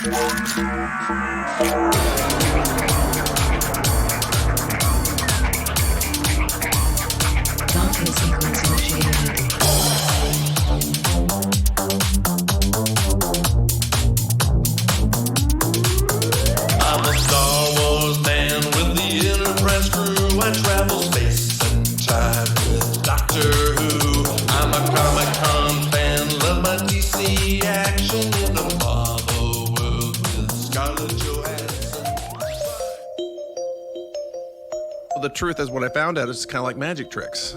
Docking sequence initiated. I'm a Star Wars man with the Enterprise crew. I travel space and time with Doctor Who. I'm a Comic-Con fan, love my DC action in the Marvel world with Scarlett Johansson. The truth is, what I found out is kind of like magic tricks.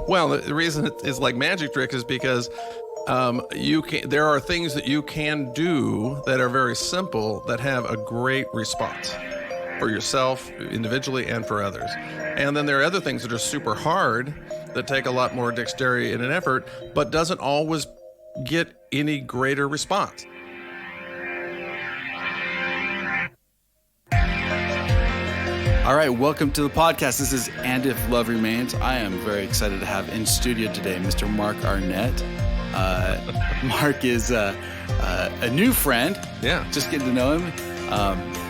Well, the reason it is like magic trick is because there are things that you can do that are very simple that have a great response for yourself individually and for others. And then there are other things that are super hard that take a lot more dexterity and an effort, but doesn't always get any greater response. All right, welcome to the podcast. This is And If Love Remains. I am very excited to have in studio today Mr. Mark Arnett. Mark is a new friend. Yeah. Just getting to know him.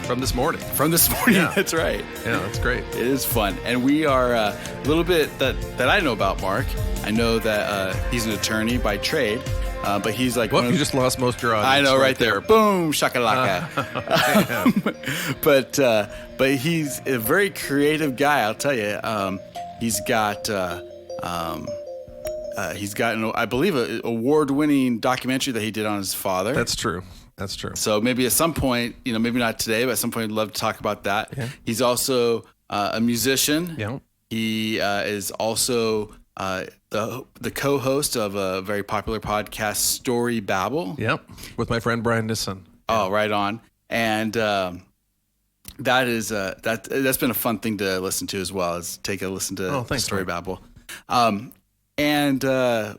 From this morning. Yeah. That's right. Yeah, that's great. It is fun. And we are a little bit that I know about Mark. I know that he's an attorney by trade, but he's like... Well, you just lost most of your audience. I know, right there. Boom, shakalaka. But he's a very creative guy, I'll tell you. He's got I believe, an award-winning documentary that he did on his father. That's true. So maybe at some point, maybe not today, but at some point, I'd love to talk about that. Yeah. He's also a musician. Yeah. He is also the co-host of a very popular podcast, Story Babble. Yep. With my friend Brian Nissen. Oh, right on. And that's been a fun thing to listen to as well. Is take a listen to Story Babble. And I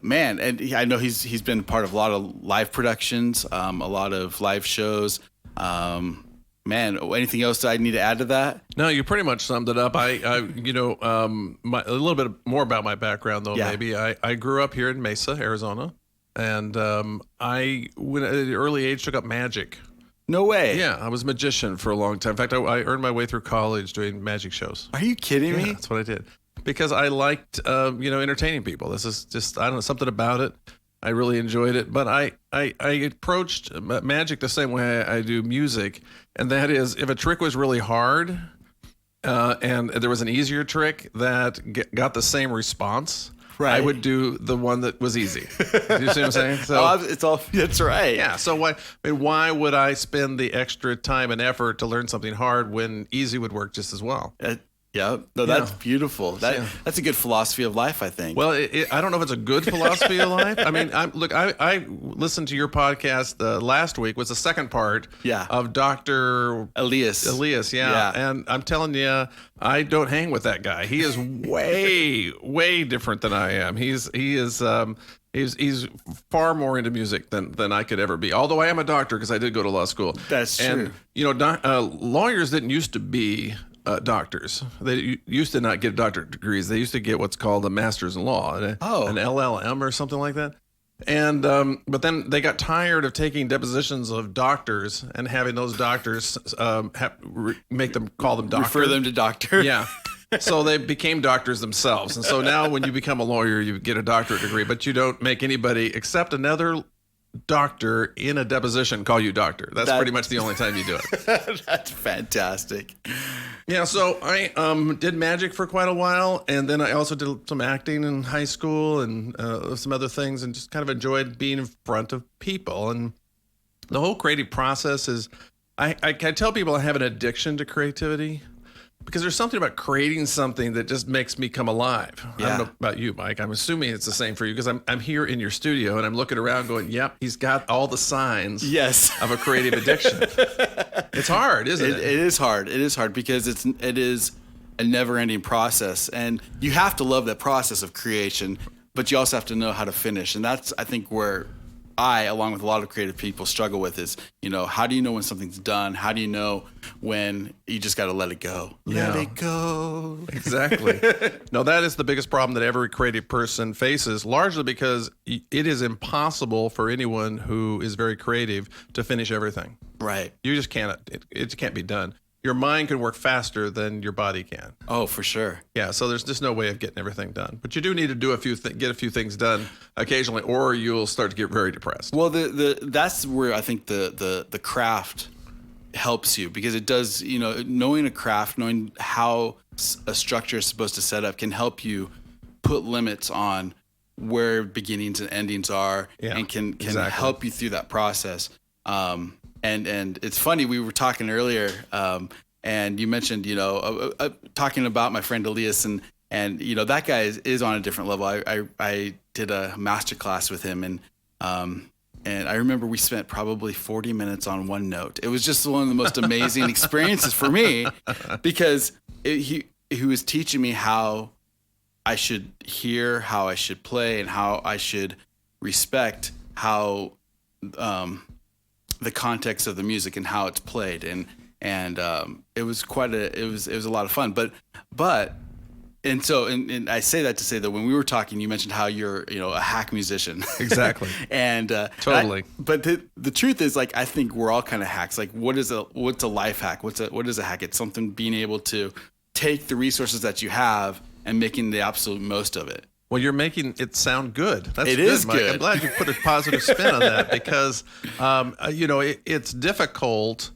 know he's been part of a lot of live productions, a lot of live shows. Anything else that I need to add to that? No, you pretty much summed it up. A little bit more about my background though. Yeah. Maybe I grew up here in Mesa, Arizona, and I, when at an early age, took up magic. No way. Yeah, I was a magician for a long time. In fact, I earned my way through college doing magic shows. Are you kidding me? That's what I did. Because I liked, entertaining people. This is just, I don't know, something about it. I really enjoyed it. But I approached magic the same way I do music. And that is, if a trick was really hard and there was an easier trick that got the same response, right, I would do the one that was easy. You see what I'm saying? So, that's right. Yeah. So why would I spend the extra time and effort to learn something hard when easy would work just as well? Yeah, no, that's beautiful. That's a good philosophy of life, I think. Well, I don't know if it's a good philosophy of life. I mean, I listened to your podcast last week. Was the second part of Dr. Elias, yeah. And I'm telling you, I don't hang with that guy. He is way, way different than I am. He's far more into music than I could ever be. Although I am a doctor because I did go to law school. That's true. And lawyers didn't used to be doctors. They used to not get doctorate degrees. They used to get what's called a master's in law, an LLM or something like that. And but then they got tired of taking depositions of doctors and having those doctors make them call them doctor. Refer them to doctor. Yeah. So they became doctors themselves. And so now when you become a lawyer, you get a doctorate degree, but you don't make anybody except another doctor in a deposition call you doctor. That's pretty much the only time you do it. That's fantastic. Yeah, so I did magic for quite a while, and then I also did some acting in high school and some other things, and just kind of enjoyed being in front of people. And the whole creative process is, I tell people I have an addiction to creativity. Because there's something about creating something that just makes me come alive. Yeah. I don't know about you, Mike. I'm assuming it's the same for you because I'm here in your studio and I'm looking around going, yep, he's got all the signs of a creative addiction. It's hard, isn't it? It is hard. It is hard because it is a never-ending process. And you have to love that process of creation, but you also have to know how to finish. And that's, I think, where I, along with a lot of creative people, struggle with is, how do you know when something's done? How do you know when you just got to let it go? Let it go. Exactly. No, that is the biggest problem that every creative person faces, largely because it is impossible for anyone who is very creative to finish everything. Right. You just can't. It can't be done. Your mind can work faster than your body can. Oh, for sure. Yeah, so there's just no way of getting everything done. But you do need to do get a few things done occasionally, or you'll start to get very depressed. Well, that's where I think the craft helps you, because it does, knowing a craft, knowing how a structure is supposed to set up can help you put limits on where beginnings and endings are, and can help you through that process. And it's funny, we were talking earlier, and you mentioned, talking about my friend Elias, and that guy is on a different level. I did a master class with him, and I remember we spent probably 40 minutes on one note. It was just one of the most amazing experiences for me, because he was teaching me how I should hear, how I should play, and how I should respect how the context of the music and how it's played, and it was a lot of fun. But I say that to say that when we were talking, you mentioned how you're a hack musician. Exactly. And totally. But the truth is, like, I think we're all kind of hacks. Like, what's a life hack? What is a hack? It's something being able to take the resources that you have and making the absolute most of it. Well, you're making it sound good. That's it good, is Mike. good. I'm glad you put a positive spin on that, because, it's difficult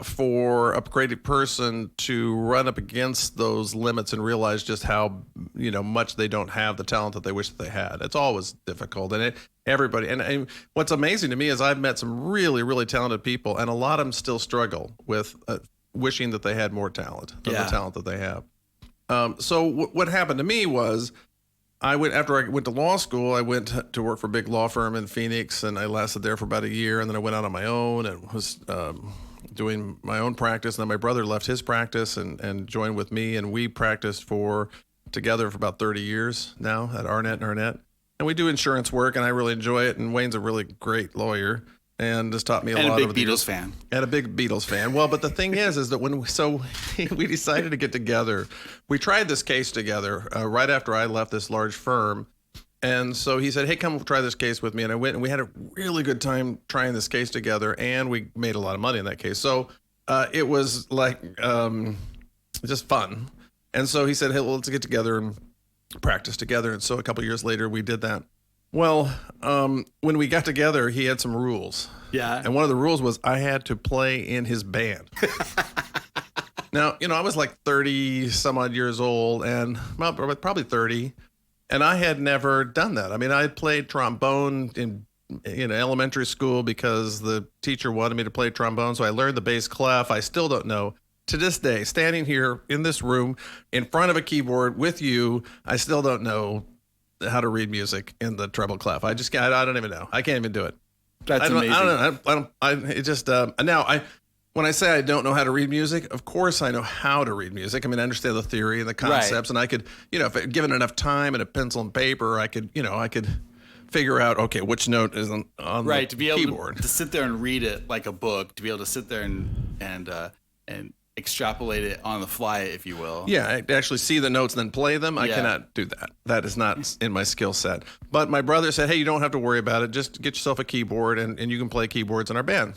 for a creative person to run up against those limits and realize just how, much they don't have the talent that they wish that they had. It's always difficult. And everybody, and what's amazing to me is I've met some really, really talented people, and a lot of them still struggle with wishing that they had more talent than the talent that they have. So what happened to me was, after I went to law school, I went to work for a big law firm in Phoenix, and I lasted there for about a year, and then I went out on my own and was doing my own practice. And then my brother left his practice and joined with me, and we practiced together for about 30 years now at Arnett. And we do insurance work, and I really enjoy it. And Wayne's a really great lawyer, and has taught me a lot. And a big Beatles fan. And a big Beatles fan. Well, but the thing is that we decided to get together. We tried this case together right after I left this large firm. And so he said, hey, come try this case with me. And I went, and we had a really good time trying this case together, and we made a lot of money in that case. So it was like just fun. And so he said, hey, well, let's get together and practice together. And so a couple of years later, we did that. Well, when we got together, he had some rules. Yeah. And one of the rules was I had to play in his band. Now, I was like 30 some odd years old, and probably 30. And I had never done that. I mean, I had played trombone in elementary school because the teacher wanted me to play trombone. So I learned the bass clef. I still don't know. To this day, standing here in this room in front of a keyboard with you, I still don't know how to read music in the treble clef. I don't even know. I can't even do it. That's amazing. When I say I don't know how to read music, of course I know how to read music. I mean, I understand the theory and the concepts, and I could, if given enough time and a pencil and paper, I could figure out, okay, which note is on the keyboard. To be able to sit there and read it like a book, to be able to sit there and extrapolate it on the fly, if you will. Yeah, I actually see the notes and then play them. I cannot do that. That is not in my skill set. But my brother said, hey, you don't have to worry about it. Just get yourself a keyboard, and you can play keyboards in our band.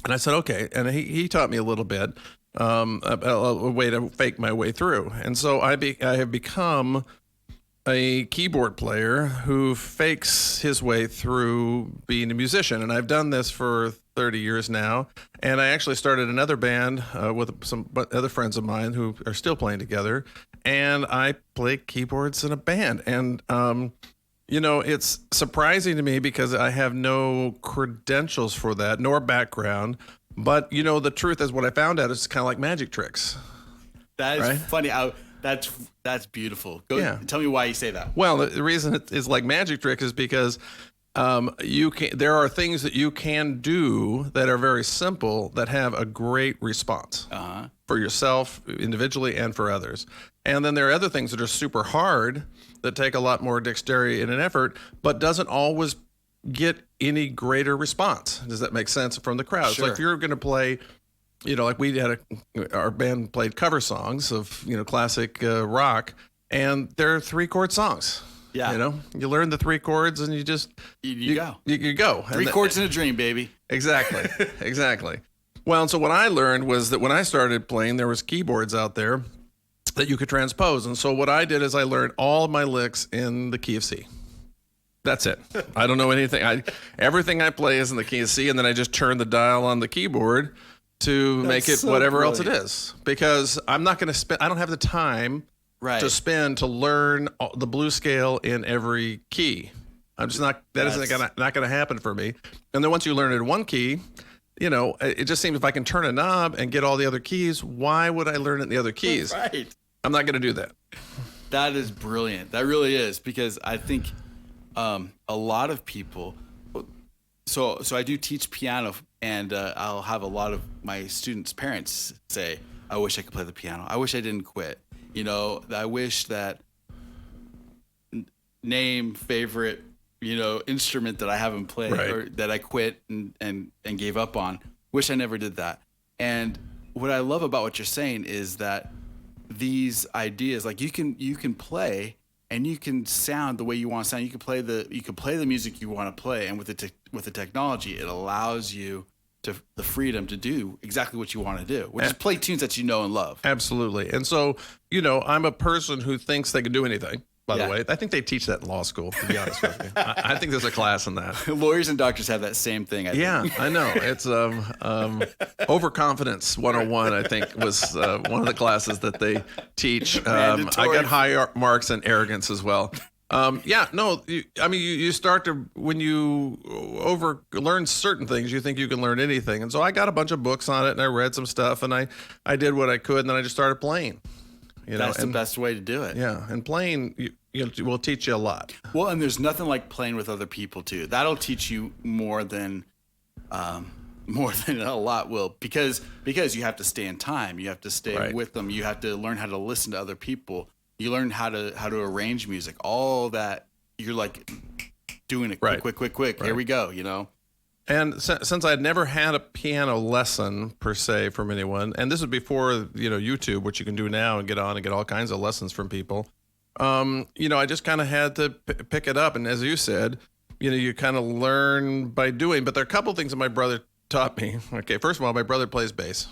And I said, okay. And he taught me a little bit, a way to fake my way through. And so I have become a keyboard player who fakes his way through being a musician. And I've done this for 30 years now. And I actually started another band with some other friends of mine who are still playing together. And I play keyboards in a band. And, it's surprising to me because I have no credentials for that, nor background. But, the truth is what I found out is kind of like magic tricks. That is funny. That's beautiful. Tell me why you say that. Well, the reason it is like magic trick is because there are things that you can do that are very simple that have a great response for yourself individually and for others. And then there are other things that are super hard that take a lot more dexterity and an effort, but doesn't always get any greater response. Does that make sense from the crowd? Sure. So if you're going to play, like we had our band played cover songs of, classic rock, and they're 3-chord songs. Yeah. You learn the 3 chords and you just, you go. You go. 3 chords in a dream, baby. Exactly. Exactly. Well, and so what I learned was that when I started playing, there was keyboards out there that you could transpose. And so what I did is I learned all of my licks in the key of C. That's it. I don't know anything. Everything I play is in the key of C, and then I just turn the dial on the keyboard to make it so whatever brilliant. else it is. Because I'm not going to spend, I don't have the time to spend to learn the blues scale in every key. I'm just not, not going to happen for me. And then once you learn it in one key, it just seems if I can turn a knob and get all the other keys, why would I learn it in the other keys? Right. I'm not going to do that. That is brilliant. That really is, because I think a lot of people, so I do teach piano, and I'll have a lot of my students' parents say, I wish I could play the piano. I wish I didn't quit. I wish that name favorite, instrument that I haven't played or that I quit and gave up on. Wish I never did that. And what I love about what you're saying is that these ideas, like you can play and you can sound the way you want to sound. You can play the music you want to play, and with the technology, it allows you the freedom to do exactly what you want to do, which is play tunes that you know and love. Absolutely. And so, I'm a person who thinks they can do anything. By the way, I think they teach that in law school, to be honest with you. I think there's a class in that. Lawyers and doctors have that same thing, I think. I know. It's Overconfidence 101, I think, was one of the classes that they teach. I got high marks in arrogance as well. You start to, when you learn certain things, you think you can learn anything. And so I got a bunch of books on it, and I read some stuff, and I did what I could, and then I just started playing. That's the best way to do it. Yeah, and playing will teach you a lot. Well, and there's nothing like playing with other people too. That'll teach you more than a lot will, because you have to stay in time. You have to stay with them. You have to learn how to listen to other people. You learn how to arrange music. All that, you're like doing it quick. Right. Here we go. And since I'd never had a piano lesson per se from anyone, and this was before YouTube, which you can do now and get on and get all kinds of lessons from people, I just kind of had to pick it up. And as you said, you kind of learn by doing. But there are a couple of things that my brother taught me. Okay, first of all, my brother plays bass,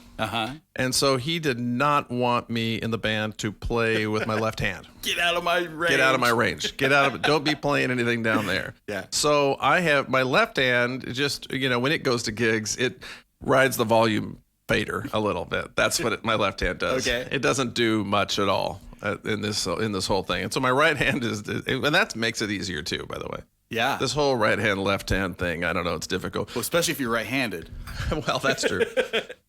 and so he did not want me in the band to play with my left hand. Get out of my range. Get out of my range. Get out of. Don't be playing anything down there. Yeah. So I have my left hand. Just when it goes to gigs, it rides the volume fader a little bit. That's what my left hand does. Okay. It doesn't do much at all in this whole thing. And so my right hand and that makes it easier too, by the way. Yeah. This whole right hand, left hand thing, I don't know, it's difficult. Well, especially if you're right-handed. Well, that's true.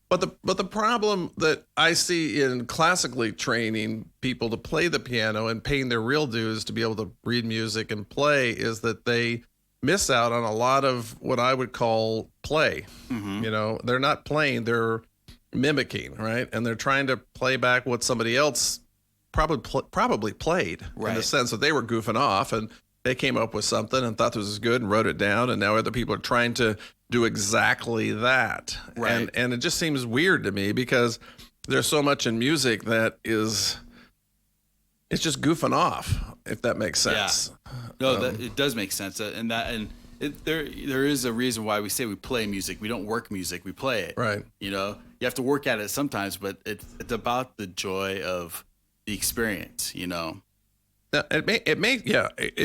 But the problem that I see in classically training people to play the piano and paying their real dues to be able to read music and play is that they miss out on a lot of what I would call play. Mm-hmm. They're not playing, they're mimicking, right? And they're trying to play back what somebody else probably played, in the sense that they were goofing off and they came up with something and thought this was good and wrote it down, and now other people are trying to do exactly that. Right. And it just seems weird to me because there's so much in music that it's just goofing off, if that makes sense. Yeah. No, it does make sense. There is a reason why we say we play music. We don't work music, we play it. Right. You have to work at it sometimes, but it's about the joy of the experience, It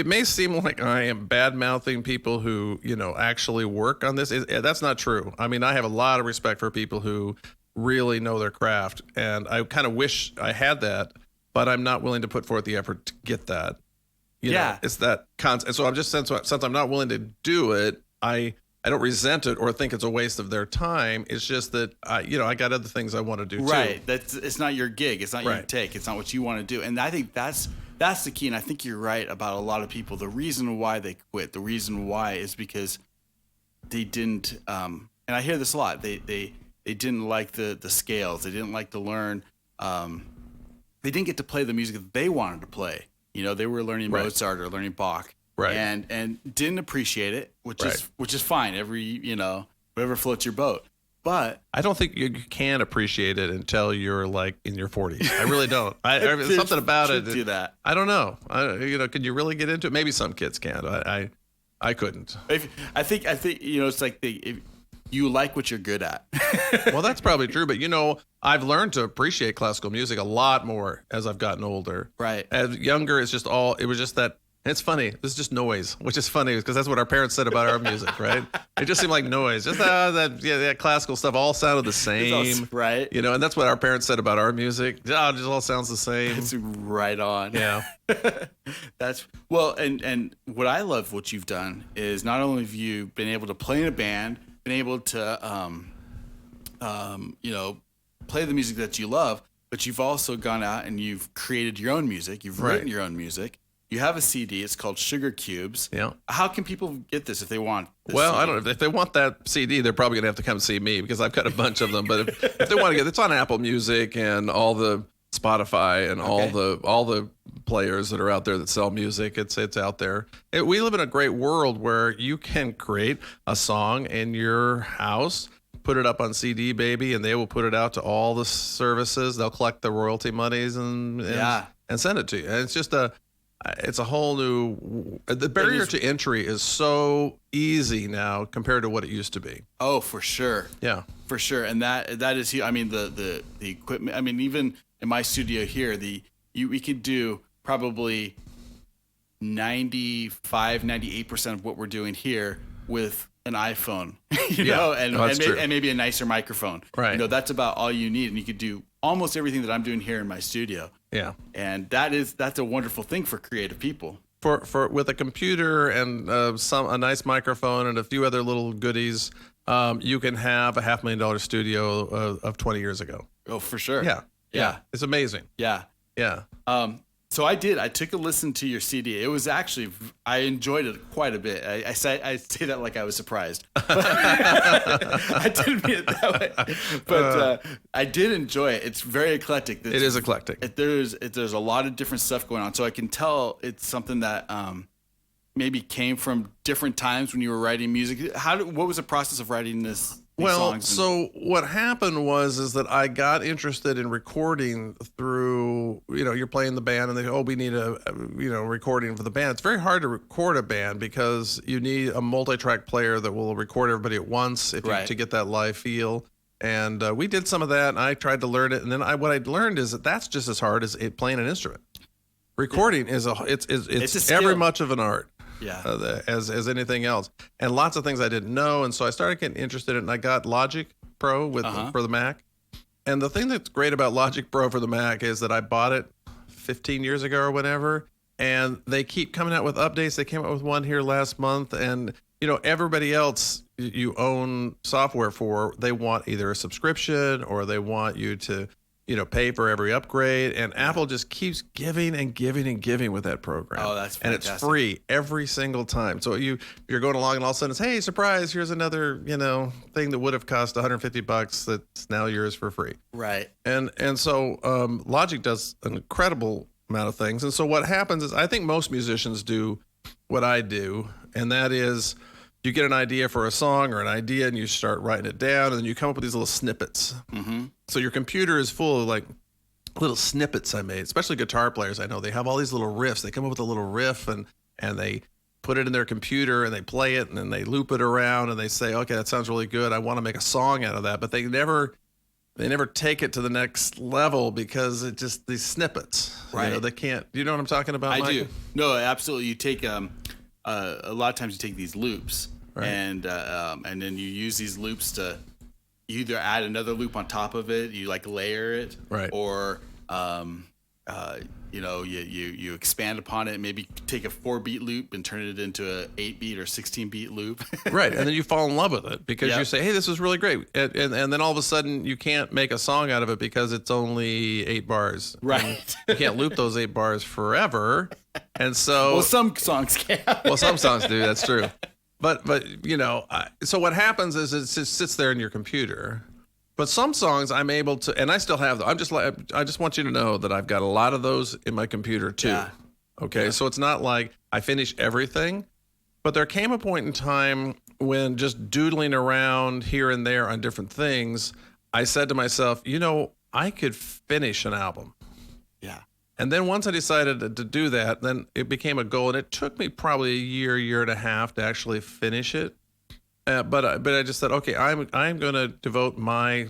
may seem like I am bad mouthing people who actually work on this. That's not true. I mean, I have a lot of respect for people who really know their craft, and I kind of wish I had that, but I'm not willing to put forth the effort to get that. It's that concept. So I'm just since I'm not willing to do it, I don't resent it or think it's a waste of their time. It's just that I got other things I want to do too. Right. It's not your gig. It's not your take. It's not what you want to do. And I think that's the key. And I think you're right about a lot of people. The reason why they quit, the reason why is because they didn't. And I hear this a lot. They didn't like the scales. They didn't like to learn. They didn't get to play the music that they wanted to play. They were learning Mozart or learning Bach. Right. And didn't appreciate it, which Right. is fine. Whatever floats your boat. But I don't think you can appreciate it until you're like in your 40s. I really don't. There's something about it. Do that. I don't know. Can you really get into it? Maybe some kids can. I couldn't. I think it's like if you like what you're good at. Well, that's probably true. But I've learned to appreciate classical music a lot more as I've gotten older. Right. As younger, it was just that. It's funny. This is just noise, which is funny because that's what our parents said about our music, right? It just seemed like noise. Just that classical stuff all sounded the same, right? And that's what our parents said about our music. It just all sounds the same. It's right on. Yeah. That's well, and what I love what you've done is not only have you been able to play in a band, been able to play the music that you love, but you've also gone out and you've created your own music. You've written your own music. You have a CD. It's called Sugar Cubes. Yeah. How can people get this if they want this Well, CD? I don't know. If they want that CD, they're probably going to have to come see me because I've got a bunch of them. But if they want to get it's on Apple Music and all the Spotify and all the players that are out there that sell music. It's out there. We live in a great world where you can create a song in your house, put it up on CD Baby, and they will put it out to all the services. They'll collect the royalty monies and send it to you. And it's just it's a whole new. The barrier to entry is so easy now compared to what it used to be. Oh, for sure. Yeah, for sure. And that is. I mean, the equipment. I mean, even in my studio here, we could do probably 98% of what we're doing here with an iPhone, and maybe a nicer microphone. Right. That's about all you need, and you could do almost everything that I'm doing here in my studio. Yeah. And that's a wonderful thing for creative people. For with a computer and a nice microphone and a few other little goodies, you can have a $500,000 studio of 20 years ago. Oh, for sure. Yeah. It's amazing. Yeah. So I took a listen to your CD. It was actually, I enjoyed it quite a bit. I say that like I was surprised. I didn't mean it that way. But I did enjoy it. It's very eclectic. It is eclectic. There's a lot of different stuff going on. So I can tell it's something that maybe came from different times when you were writing music. What was the process of writing this? Well, so what happened is that I got interested in recording through, you're playing the band and they go, we need a recording for the band. It's very hard to record a band because you need a multi-track player that will record everybody at once to get that live feel. And we did some of that and I tried to learn it. And then what I learned is that that's just as hard as playing an instrument. Recording is it's every much of an art. Yeah, as anything else, and lots of things I didn't know, and so I started getting interested in it. And I got Logic Pro for the Mac, and the thing that's great about Logic Pro for the Mac is that I bought it 15 years ago or whatever, and they keep coming out with updates. They came out with one here last month, and everybody else you own software for, they want either a subscription or they want you to pay for every upgrade, and Apple just keeps giving and giving and giving with that program. Oh, that's fantastic. And it's free every single time. So you're going along and all of a sudden it's, hey, surprise, here's another, thing that would have cost $150 that's now yours for free. Right. And so Logic does an incredible amount of things. And so what happens is I think most musicians do what I do, and that is you get an idea for a song or an idea and you start writing it down, and then you come up with these little snippets. Mm-hmm. So your computer is full of like little snippets I made, especially guitar players. I know they have all these little riffs. They come up with a little riff and they put it in their computer and they play it and then they loop it around and they say, okay, that sounds really good. I want to make a song out of that. But they never take it to the next level because it just these snippets. Right. They can't. You know what I'm talking about, I Mike? do. No, absolutely. You take a lot of times you take these loops, right, and then you use these loops to either add another loop on top of it, you like layer it, right, or you expand upon it. Maybe take a 4-beat loop and turn it into a 8-beat or 16-beat loop. Right, and then you fall in love with it because you say, hey, this is really great, and then all of a sudden you can't make a song out of it because it's only 8 bars. Right, and you can't loop those 8 bars forever, and so some songs can. Some songs do. That's true. But so what happens is it just sits there in your computer. But some songs I'm able to, and I still have them. I just want you to know that I've got a lot of those in my computer too. Yeah. Okay. So it's not like I finish everything, but there came a point in time when just doodling around here and there on different things, I said to myself, I could finish an album. Yeah. And then once I decided to do that, then it became a goal, and it took me probably a year and a half to actually finish it. But I just said, okay, I'm going to devote my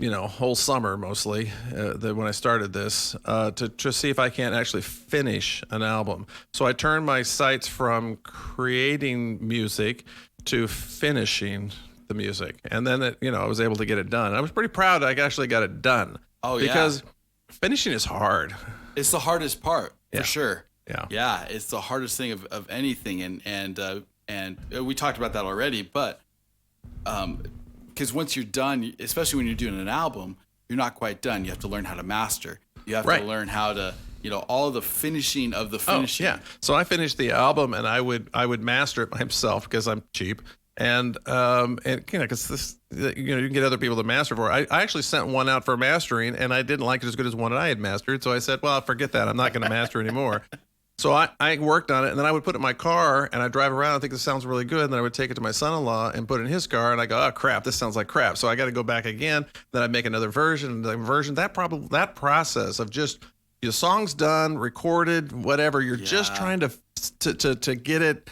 whole summer mostly when I started this to see if I can't actually finish an album. So I turned my sights from creating music to finishing the music, and then I was able to get it done. I was pretty proud I actually got it done. Oh yeah, because finishing is hard. It's the hardest part for sure. Yeah, it's the hardest thing of anything, and we talked about that already, but because once you're done, especially when you're doing an album, you're not quite done. You have to learn how to master. You have to learn how to, all the finishing of the finishing. Oh, yeah. So I finished the album, and I would master it myself because I'm cheap. And because this, you can get other people to master for it. I actually sent one out for mastering, and I didn't like it as good as one that I had mastered. So I said, well, forget that. I'm not going to master anymore. So I worked on it, and then I would put it in my car, and I'd drive around. I think this sounds really good. And then I would take it to my son-in-law and put it in his car, and I go, oh crap, this sounds like crap. So I got to go back again. Then I'd make another version. That process of just your song's done, recorded, whatever. You're just trying to get it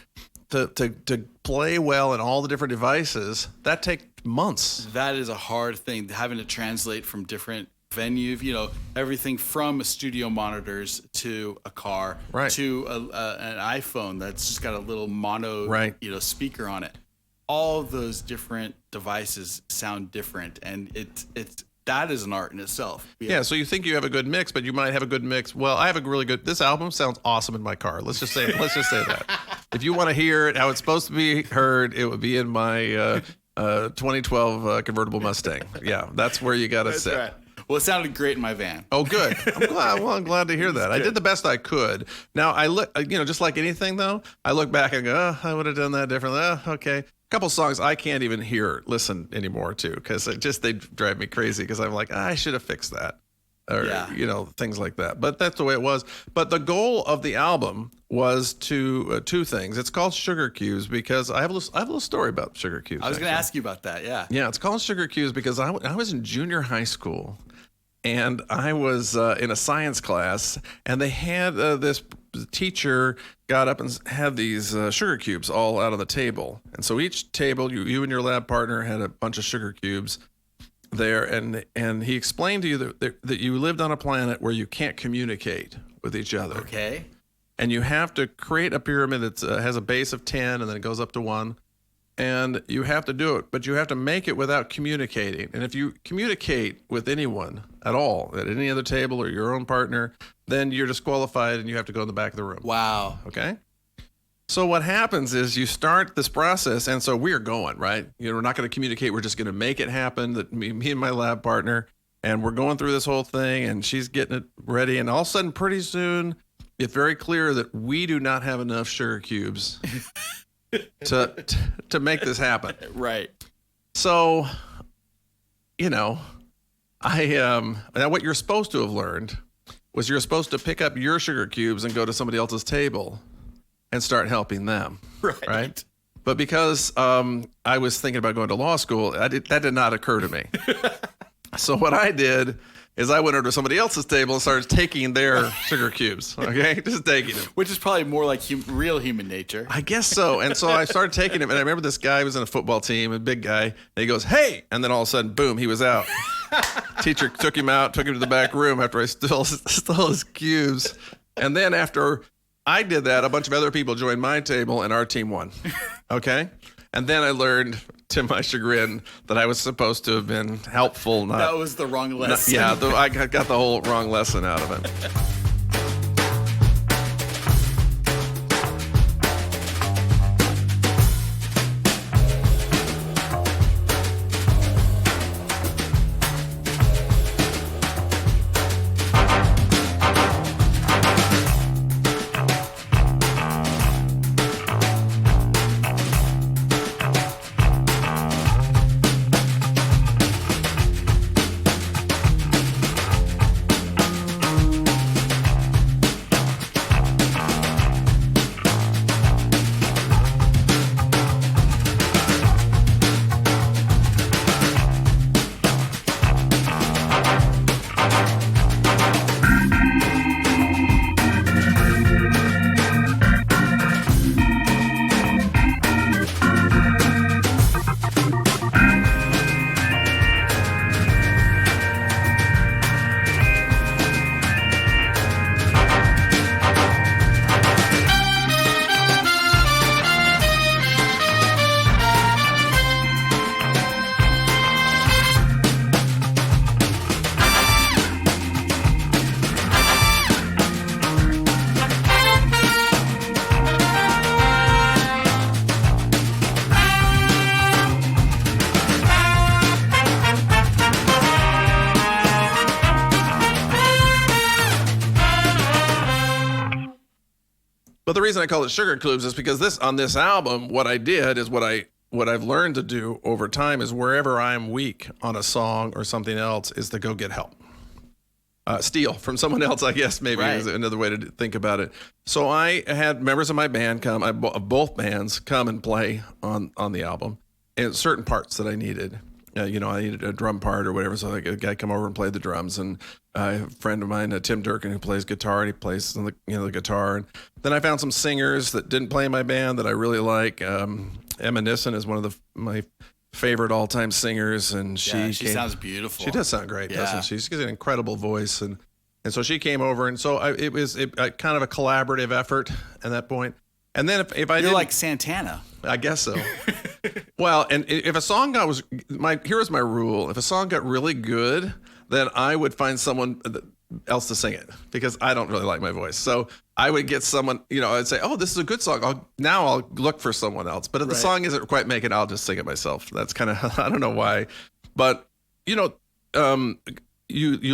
to play well in all the different devices. That takes months. That is a hard thing, having to translate from different venue, everything from studio monitors to a car, to an iPhone that's just got a little mono, speaker on it. All those different devices sound different, and that is an art in itself. Yeah. So you think you have a good mix, but you might have a good mix. Well, I have a really good. This album sounds awesome in my car. Let's just say that. If you want to hear it how it's supposed to be heard, it would be in my 2012 convertible Mustang. Yeah, that's where you got to sit. Right. Well, it sounded great in my van. Oh, good. I'm glad. Well, I'm glad to hear that. I did the best I could. Now, I look, just like anything, though, I look back and go, oh, I would have done that differently. Oh, okay. A couple songs I can't even listen anymore to, because they drive me crazy, because I'm like, I should have fixed that. Or, things like that. But that's the way it was. But the goal of the album was two things. It's called Sugar Cubes because I have a little story about Sugar Cubes. I was going to ask you about that, yeah. Yeah, it's called Sugar Cubes because I was in junior high school, and I was in a science class, and they had this teacher got up and had these sugar cubes all out on the table. And so each table, you and your lab partner had a bunch of sugar cubes there, and he explained to you that you lived on a planet where you can't communicate with each other. Okay. And you have to create a pyramid that has a base of 10, and then it goes up to 1. And you have to do it, but you have to make it without communicating. And if you communicate with anyone at all, at any other table or your own partner, then you're disqualified and you have to go in the back of the room. Wow. Okay? So what happens is you start this process, and so we're going, right? We're not going to communicate. We're just going to make it happen, that me and my lab partner, and we're going through this whole thing, and she's getting it ready. And all of a sudden, pretty soon, it's very clear that we do not have enough sugar cubes to make this happen. Right. So, now what you're supposed to have learned was you're supposed to pick up your sugar cubes and go to somebody else's table and start helping them. Right. But because I was thinking about going to law school, that did not occur to me. So what I did is I went over to somebody else's table and started taking their sugar cubes. Okay, just taking them. Which is probably more like real human nature. I guess so. And so I started taking them, and I remember this guy was in a football team, a big guy, and he goes, "Hey!" And then all of a sudden, boom, he was out. Teacher took him to the back room after I stole his cubes. And then after I did that, a bunch of other people joined my table, and our team won. Okay? And then I learned, to my chagrin, that I was supposed to have been helpful. That was the wrong lesson. I got the whole wrong lesson out of it. But the reason I call it Sugar Clues is because on this album, what I did is what I've learned to do over time is wherever I'm weak on a song or something else is to go get help. Steal from someone else, I guess, maybe is another way to think about it. So I had members of my band of both bands come and play on the album, and certain parts that I needed. I needed a drum part or whatever, so a guy come over and play the drums. And a friend of mine, Tim Durkin, who plays guitar, and he plays the guitar. And then I found some singers that didn't play in my band that I really like. Emma Nissen is one of my favorite all-time singers, and she sounds beautiful. She does sound great, doesn't she? She's got an incredible voice, and so she came over, and so it was kind of a collaborative effort at that point. And then if I you're like Santana, I guess so. Well, and if a song here's my rule: if a song got really good, then I would find someone else to sing it because I don't really like my voice. So I would get someone, I'd say, "Oh, this is a good song. I'll look for someone else." But if the song isn't quite making it, I'll just sing it myself. That's kind of I don't know why, but you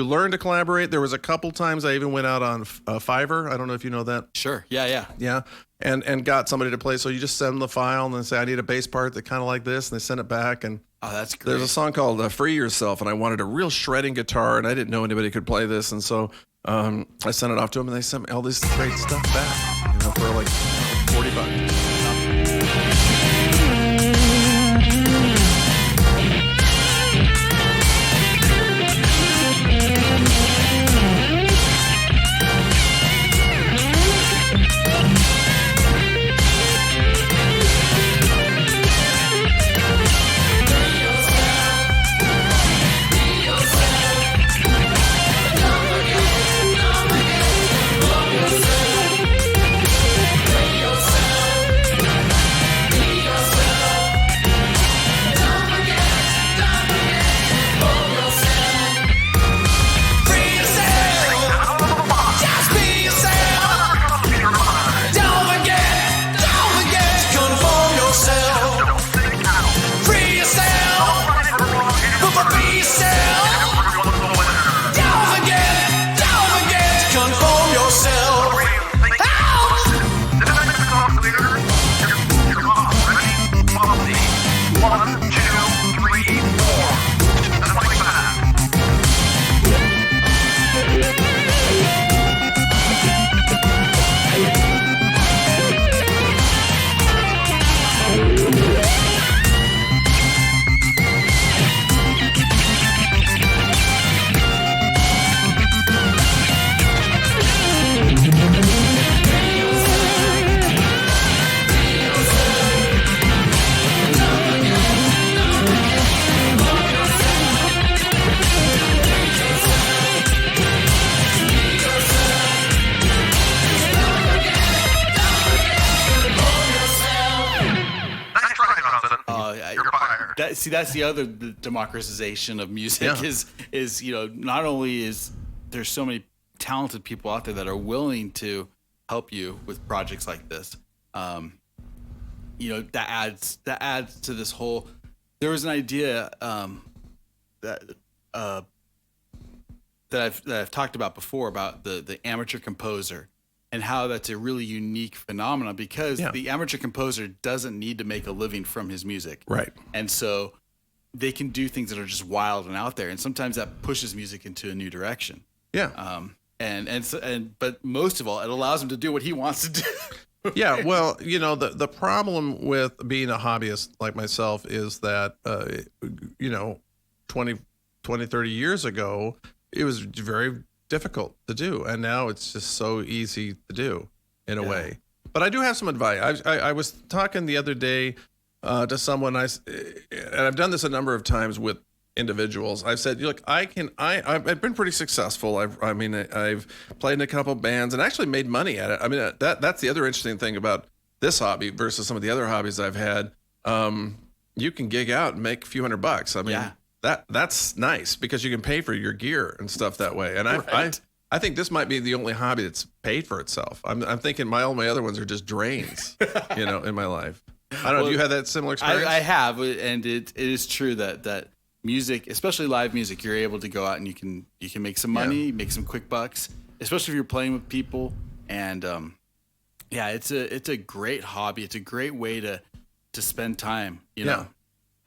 learn to collaborate. There was a couple times I even went out on Fiverr. I don't know if you know that. Sure. Yeah. And got somebody to play. So you just send them the file and then say, I need a bass part that kind of like this, and they send it back. And oh, that's great. There's a song called "Free Yourself," and I wanted a real shredding guitar, and I didn't know anybody could play this, and so I sent it off to them, and they sent me all this great stuff back, for like $40. That's the other democratization of music is not only is there's so many talented people out there that are willing to help you with projects like this. That adds to this whole. There was an idea that I've talked about before about the amateur composer. And how that's a really unique phenomenon because the amateur composer doesn't need to make a living from his music. Right. And so they can do things that are just wild and out there. And sometimes that pushes music into a new direction. Yeah. But most of all, it allows him to do what he wants to do. Yeah. Well, the problem with being a hobbyist like myself is that, 20, 30 years ago, it was very difficult to do, and now it's just so easy to do in a way. But I do have some advice. I was talking the other day to someone, and I've done this a number of times with individuals. I've said, look, I've been pretty successful. I've played in a couple bands and actually made money at it. I mean, that's the other interesting thing about this hobby versus some of the other hobbies I've had. You can gig out and make a few $100. I mean, that's nice because you can pay for your gear and stuff that way. And I think this might be the only hobby that's paid for itself. I'm thinking all my other ones are just drains, in my life. I don't know. Do you have that similar experience? I have, and it is true that music, especially live music, you're able to go out and you can make some money, make some quick bucks, especially if you're playing with people. And Yeah, it's a great hobby. It's a great way to spend time, you know.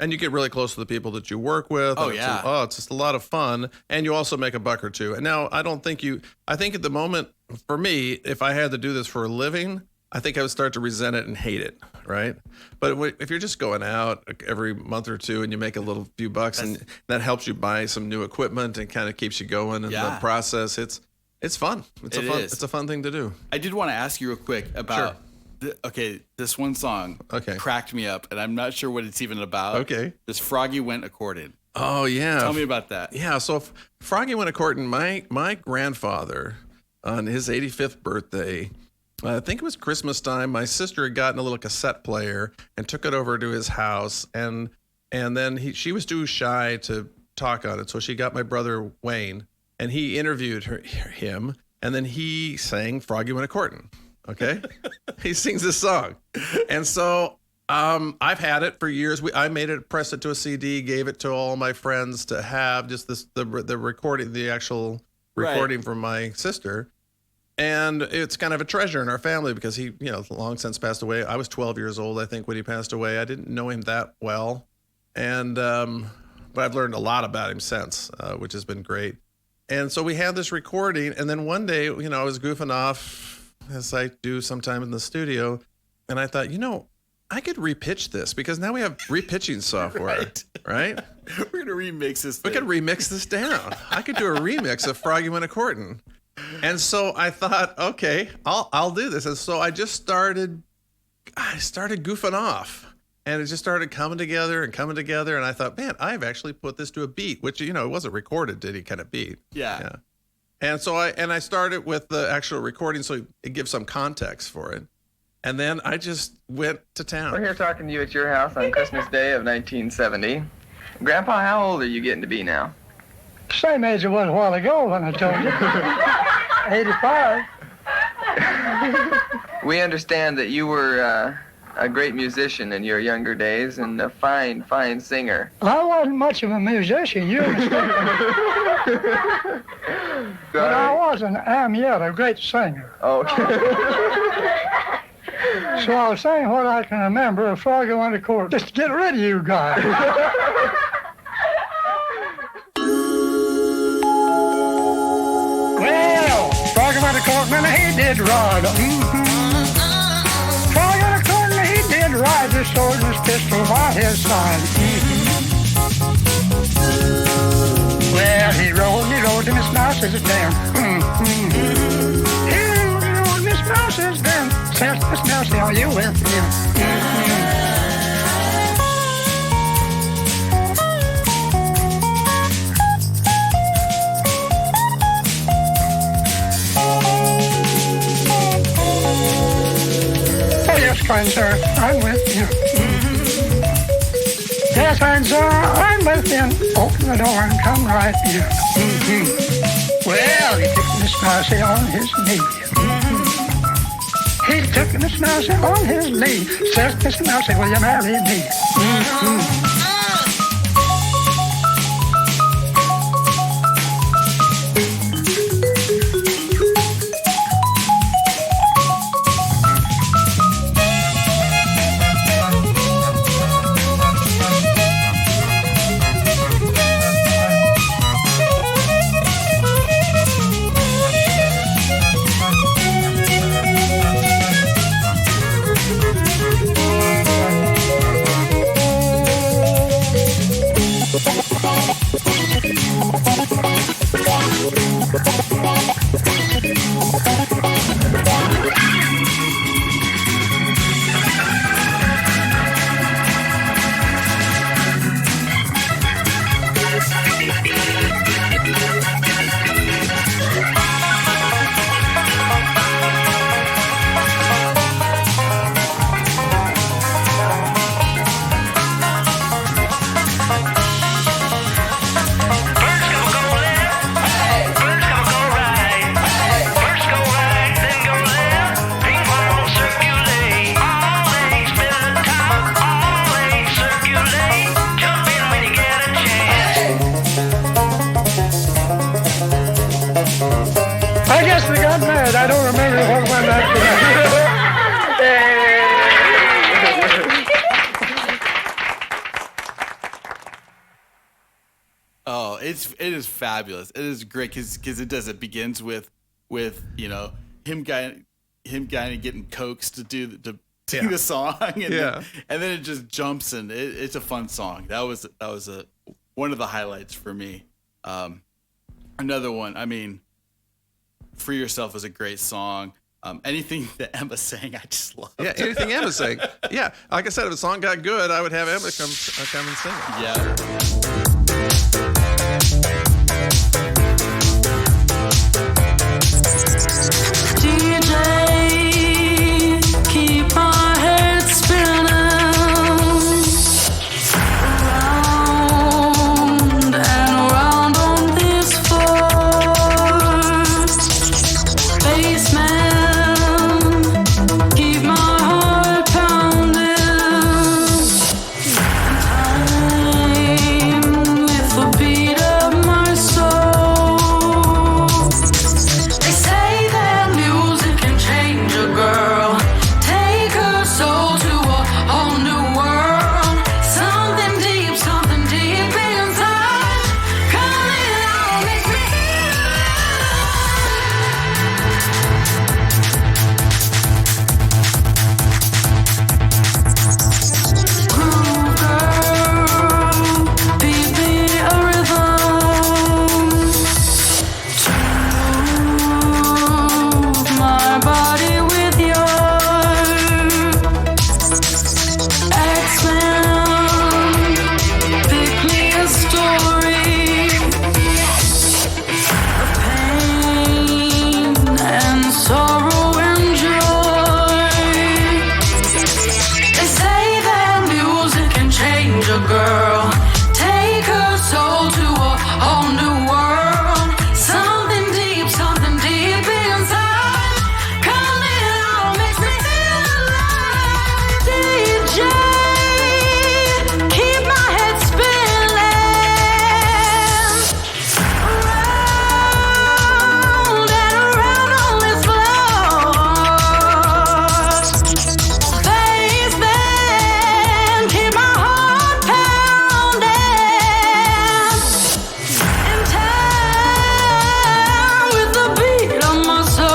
And you get really close to the people that you work with. Oh, and yeah. It's just a lot of fun. And you also make a buck or two. And now I think at the moment, for me, if I had to do this for a living, I think I would start to resent it and hate it, right? But if you're just going out every month or two and you make a little few bucks and that helps you buy some new equipment and kind of keeps you going in the process, it's fun. It's a fun thing to do. I did want to ask you real quick about this one song cracked me up, and I'm not sure what it's even about. Okay. This Froggy Went A-Courting. Oh, yeah. Tell me about that. Yeah, so Froggy Went A-Courting, my grandfather, on his 85th birthday, I think it was Christmas time, my sister had gotten a little cassette player and took it over to his house, and then she was too shy to talk on it, so she got my brother Wayne, and he interviewed him, and then he sang Froggy Went A-Courting. Okay, he sings this song, and so I've had it for years. I made it, pressed it to a CD, gave it to all my friends to have just the recording, the actual recording from my sister, and it's kind of a treasure in our family because he, long since passed away. I was 12 years old, I think, when he passed away. I didn't know him that well, and but I've learned a lot about him since, which has been great. And so we had this recording, and then one day, I was goofing off, as I do sometime in the studio. And I thought, I could repitch this because now we have repitching software, right? We're going to remix this thing. We could remix this down. I could do a remix of Froggy Went A-Courting. And so I thought, okay, I'll do this. And so I just started goofing off. And it just started coming together. And I thought, man, I've actually put this to a beat, which, it wasn't recorded to any kind of beat. Yeah. And so I started with the actual recording so it gives some context for it. And then I just went to town. We're here talking to you at your house on Christmas Day of 1970. Grandpa, how old are you getting to be now? Same age it was a while ago when I told you. 85. We understand that you were a great musician in your younger days and a fine, fine singer. I wasn't much of a musician, you understand. But I am yet a great singer. Okay. So I'll sing what I can remember of Froggy Went A-Courting, just to get rid of you guys. Well, Froggy Went A-Courting and he did ride. Froggy Went A-Courting and he did ride his sword and his pistol by his side. Well, he rode and his mouse is down. He rode and his mouse is down. Says this mouse, are you with him? Oh, yes, kind sir, I'm with you. Yes, kind sir, I'm with you. Open the door and come right in. Well, he took Miss Mousy on his knee. He took Miss Mousy on his knee. Says, Miss Mousy, will you marry me? it is fabulous. It is great because it begins with him kind of getting coaxed to sing the song, and then it just jumps in. It's a fun song. That was one of the highlights for me. Another one, I mean, "Free Yourself" is a great song. Anything that Emma sang, I just love. Yeah, anything Emma sang. Yeah, like I said, if a song got good, I would have Emma come and sing it. Yeah. DJ, keep my head spinning round and round on this floor. Bassman, keep my heart pounding. Time with the beat of my soul. They say that music can change a girl, take her soul to a whole new world. Something deep inside, coming out makes me groove, girl, beat me a rhythm. Move my body with yours. X-Men, pick me a story of pain and sorrow and joy. They say that music can change a girl, take her soul to a whole new world. Something deep inside, coming out makes me feel alive. DJ, keep my head spinning around and around on this floor. Bassman, keep my heart pounding. In time with the beat of my soul.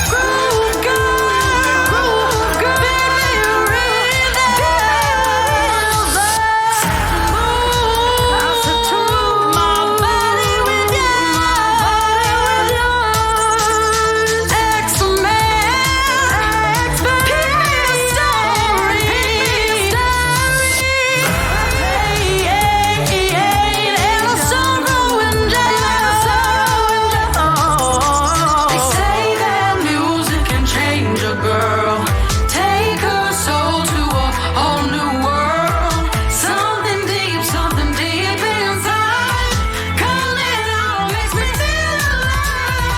Groove girl, baby, rhythm. I said to my body with yours. X-Men, pick me a story. And a song growing down. They say that music can change a girl, take her soul to a whole new world. Something deep inside, coming out makes me feel alive.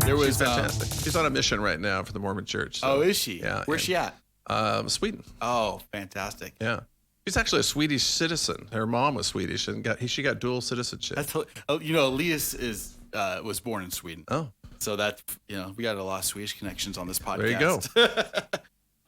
There was Fantastic. She's on a mission right now for the Mormon Church. so- oh, is she? Yeah. Where's she at? Sweden. Oh, fantastic. Yeah. She's actually a Swedish citizen. Her mom was Swedish and she got dual citizenship. That's Elias was born in Sweden. Oh, So that's, we got a lot of Swedish connections on this podcast. there you go.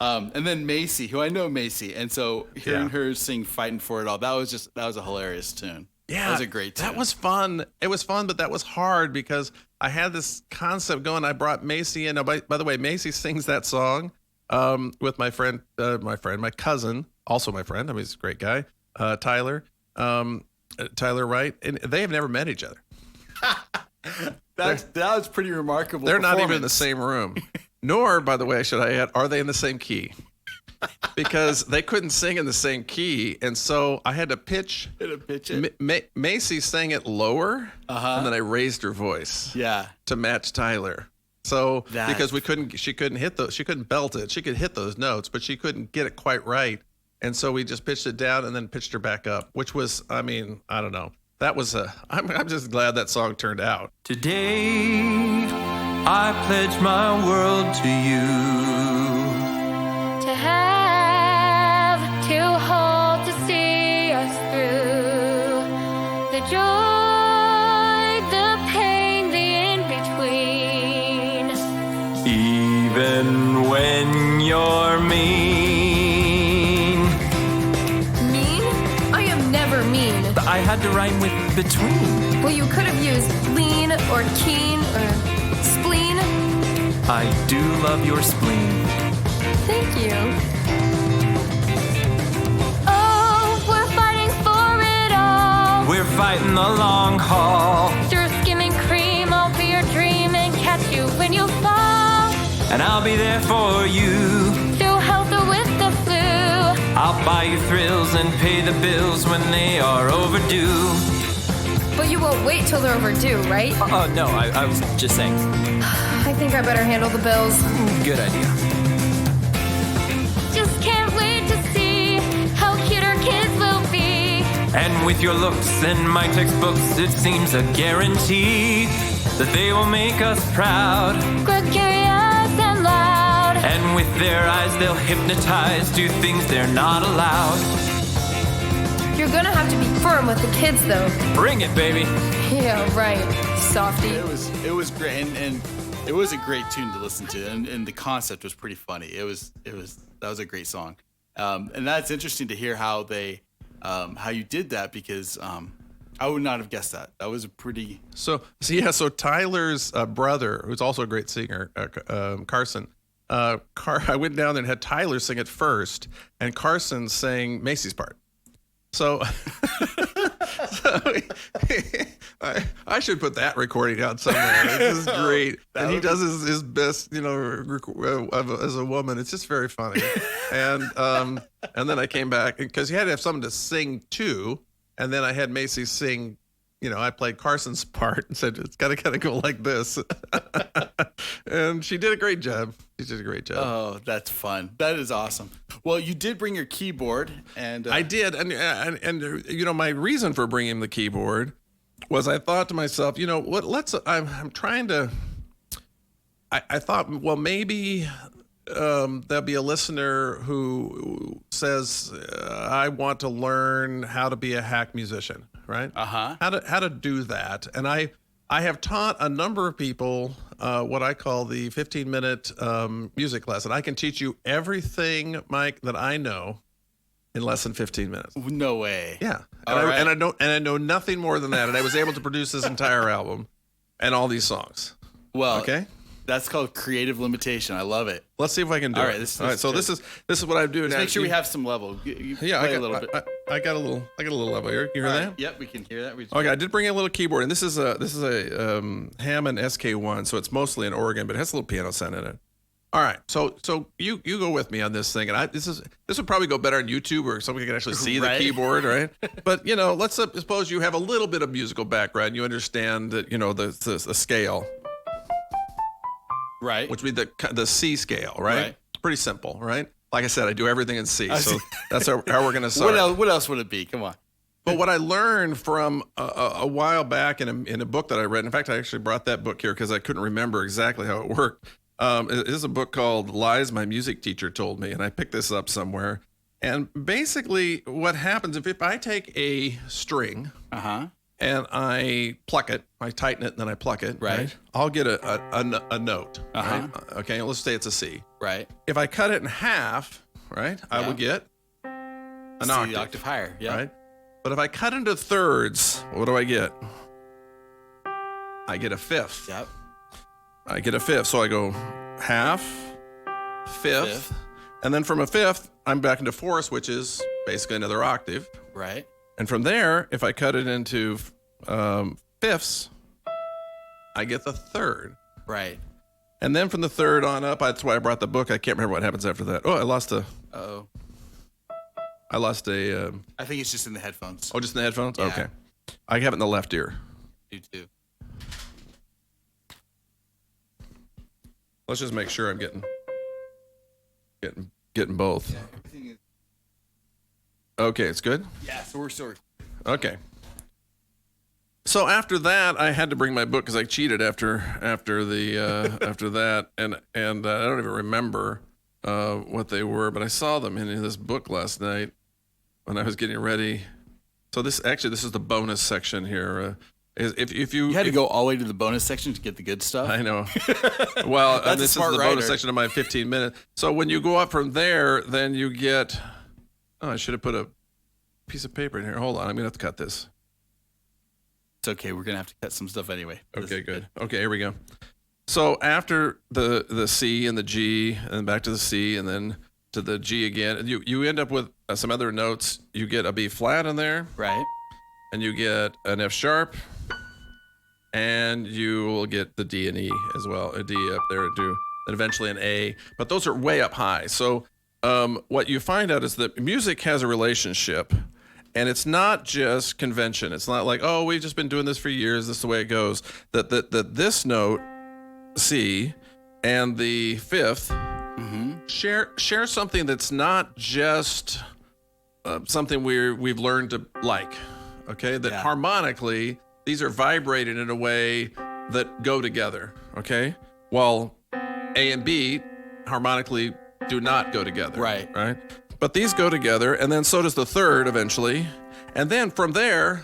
And then Macy, who I know Macy, and so hearing Yeah. her sing "Fighting for It All," that was a hilarious tune. Yeah, that was a great tune. That was fun. It was fun, but that was hard because I had this concept going. I brought Macy in. Now, by the way, Macy sings that song with my cousin, also my friend. I mean, he's a great guy, Tyler Wright, and they have never met each other. That was pretty remarkable. They're not even in the same room. Nor, by the way, should I add, are they in the same key? Because they couldn't sing in the same key, and so I had to pitch. Macy sang it lower, and then I raised her voice. Yeah. To match Tyler. So That- because she couldn't belt it. She could hit those notes, but she couldn't get it quite right. And so we just pitched it down and then pitched her back up, which was, I mean, I don't know. That was I'm just glad that song turned out. Today, I pledge my world to you. To have, to hold, to see us through. The joy, the pain, the in-between. Even when you're mean. Mean? I am never mean. But I had to rhyme with between. Well, you could have used lean or keen or spleen. I do love your spleen. Thank you. Oh, we're fighting for it all. We're fighting the long haul. Through skimming cream, I'll be your dream and catch you when you fall. And I'll be there for you. Through health or with the flu. I'll buy you thrills and pay the bills when they are overdue. But you won't wait till they're overdue, right? Oh, no, I was just saying. I think I better handle the bills. Good idea. Just can't wait to see how cute our kids will be. And with your looks and my textbooks, it seems a guarantee that they will make us proud. Gregarious and loud. And with their eyes, they'll hypnotize, do things they're not allowed. You're gonna have to be firm with the kids, though. Bring it, baby. Yeah, right, softy. It was great, and it was a great tune to listen to, and the concept was pretty funny. That was a great song, and that's interesting to hear how you did that, because I would not have guessed that. That was a pretty. So Tyler's brother, who's also a great singer, Carson. I went down there and had Tyler sing it first, and Carson sang Macy's part. So, I should put that recording out somewhere. This is great. And he does his best, as a woman. It's just very funny. And then I came back because he had to have someone to sing to. And then I had Macy sing, I played Carson's part and said, it's got to kind of go like this. And she did a great job. She did a great job. Oh, that's fun. That is awesome. Well, you did bring your keyboard, and I did. And my reason for bringing the keyboard was I thought to myself, what, I'm trying to, I thought, well, maybe there'll be a listener who says, I want to learn how to be a hack musician, right? Uh-huh. How to do that. And I have taught a number of people what I call the 15-minute music lesson. I can teach you everything, Mike, that I know in less than 15 minutes. No way. Yeah. Right. And I know nothing more than that. And I was able to produce this entire album and all these songs. Well, okay. That's called creative limitation. I love it. Let's see if I can do it. All right. So this is what I do now. Make sure we have some level. I got a little level here. You hear that? Yep, we can hear that. Okay, I did bring in a little keyboard, and this is a Hammond SK1, so it's mostly an organ, but it has a little piano sound in it. All right, so you go with me on this thing, and this would probably go better on YouTube where somebody can actually see the keyboard, right? But let's suppose you have a little bit of musical background, you understand that the scale. Right. Which would be the C scale, right? It's pretty simple, right? Like I said, I do everything in C, so that's how we're going to start. What else would it be? Come on. But what I learned from a while back in a book that I read, in fact, I actually brought that book here because I couldn't remember exactly how it worked. It is a book called Lies My Music Teacher Told Me, and I picked this up somewhere. And basically what happens if I take a string and I pluck it, I tighten it, and then I pluck it, right? I'll get a note, right? Okay, let's say it's a C. Right. If I cut it in half, right, I would get an octave higher, right? But if I cut into thirds, what do I get? I get a fifth. Yep. I get a fifth, so I go half, fifth, and then from a fifth, I'm back into fourths, which is basically another octave. Right. And from there, if I cut it into fifths, I get the third. Right. And then from the third on up, that's why I brought the book. I can't remember what happens after that. Oh, I lost a. I think it's just in the headphones. Oh, just in the headphones? Yeah. Okay. I have it in the left ear. You too. Let's just make sure I'm getting both. Yeah, everything is. Okay, it's good. Yeah, so we're sorry. Okay. So after that, I had to bring my book because I cheated after that, and I don't even remember what they were, but I saw them in this book last night when I was getting ready. So this is the bonus section here. If you had to go all the way to the bonus section to get the good stuff. I know. Well, and this is the writer. bonus section of my 15 minutes. So when you go up from there, then you get. Oh, I should have put a piece of paper in here. Hold on, I'm gonna have to cut this. It's okay. We're gonna have to cut some stuff anyway. Okay, good. Okay, here we go. So after the C and the G, and back to the C, and then to the G again, you end up with some other notes. You get a B flat in there, right? And you get an F sharp, and you will get the D and E as well. A D up there too, and eventually an A. But those are way up high. So what you find out is that music has a relationship. And it's not just convention. It's not like, oh, we've just been doing this for years. This is the way it goes. That this note, C, and the fifth share something that's not just something we've learned to like. Okay, that harmonically these are vibrated in a way that go together. Okay, while A and B harmonically do not go together. Right. But these go together, and then so does the third eventually. And then from there,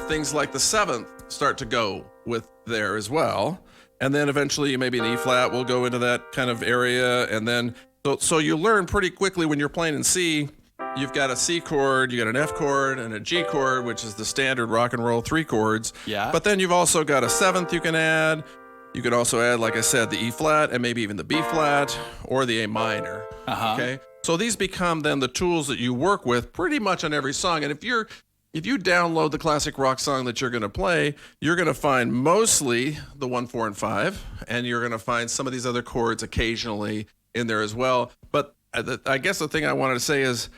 things like the seventh start to go with there as well. And then eventually maybe an E flat will go into that kind of area. And then, so you learn pretty quickly when you're playing in C, you've got a C chord, you got an F chord, and a G chord, which is the standard rock and roll 3 chords. Yeah. But then you've also got a seventh you can add. You could also add, like I said, the E flat and maybe even the B flat or the A minor. Okay. So these become then the tools that you work with pretty much on every song. And if you download the classic rock song that you're going to play, you're going to find mostly the 1, 4, and 5, and you're going to find some of these other chords occasionally in there as well. But I guess the thing I wanted to say is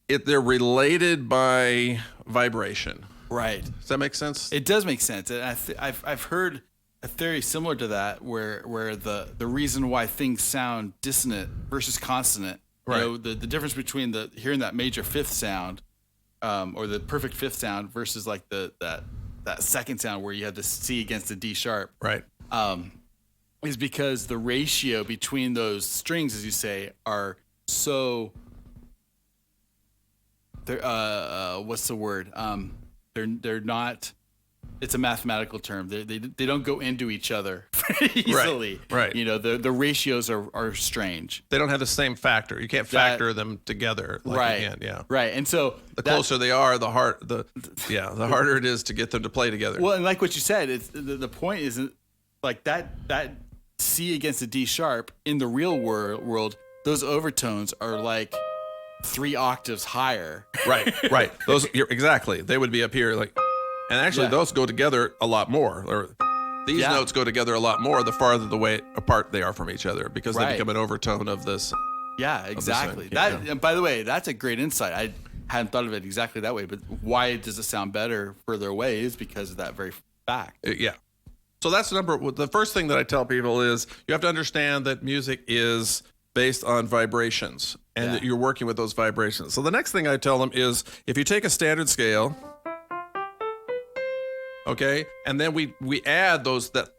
they're related by vibration. Right. Does that make sense? It does make sense. And I've heard a theory similar to that where the reason why things sound dissonant versus consonant. Right. You know, the difference between hearing that major fifth sound, or the perfect fifth sound versus like that second sound where you have the C against the D sharp. Right. Is because the ratio between those strings, as you say, are so. They're what's the word? They're not. It's a mathematical term. They don't go into each other easily. Right. You know, the ratios are strange. They don't have the same factor. You can't factor them together like you can. Yeah. Right. And so the closer they are, the harder it is to get them to play together. Well, and like what you said, it's the point isn't like that C against the D sharp in the real world. Those overtones are like 3 octaves higher. Right. Exactly. They would be up here like. And actually, those go together a lot more. Or these notes go together a lot more the farther the way apart they are from each other because they become an overtone of this. Yeah, exactly. And by the way, that's a great insight. I hadn't thought of it exactly that way. But why does it sound better further away is because of that very fact. Yeah. So that's the first thing that I tell people is you have to understand that music is based on vibrations and that you're working with those vibrations. So the next thing I tell them is if you take a standard scale. Okay, and then we add that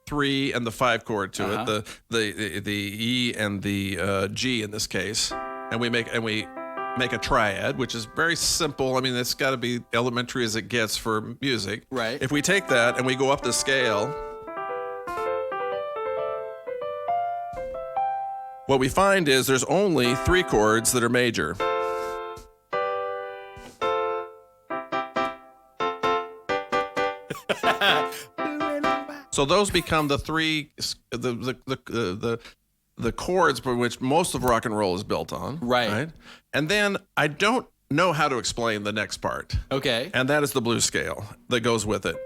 3 and the 5 chord to it, the E and the G in this case, and we make a triad, which is very simple. I mean, it's got to be elementary as it gets for music. Right. If we take that and we go up the scale, what we find is there's only 3 chords that are major. So those become the 3 the chords for which most of rock and roll is built on. Right. And then I don't know how to explain the next part. Okay. And that is the blues scale that goes with it.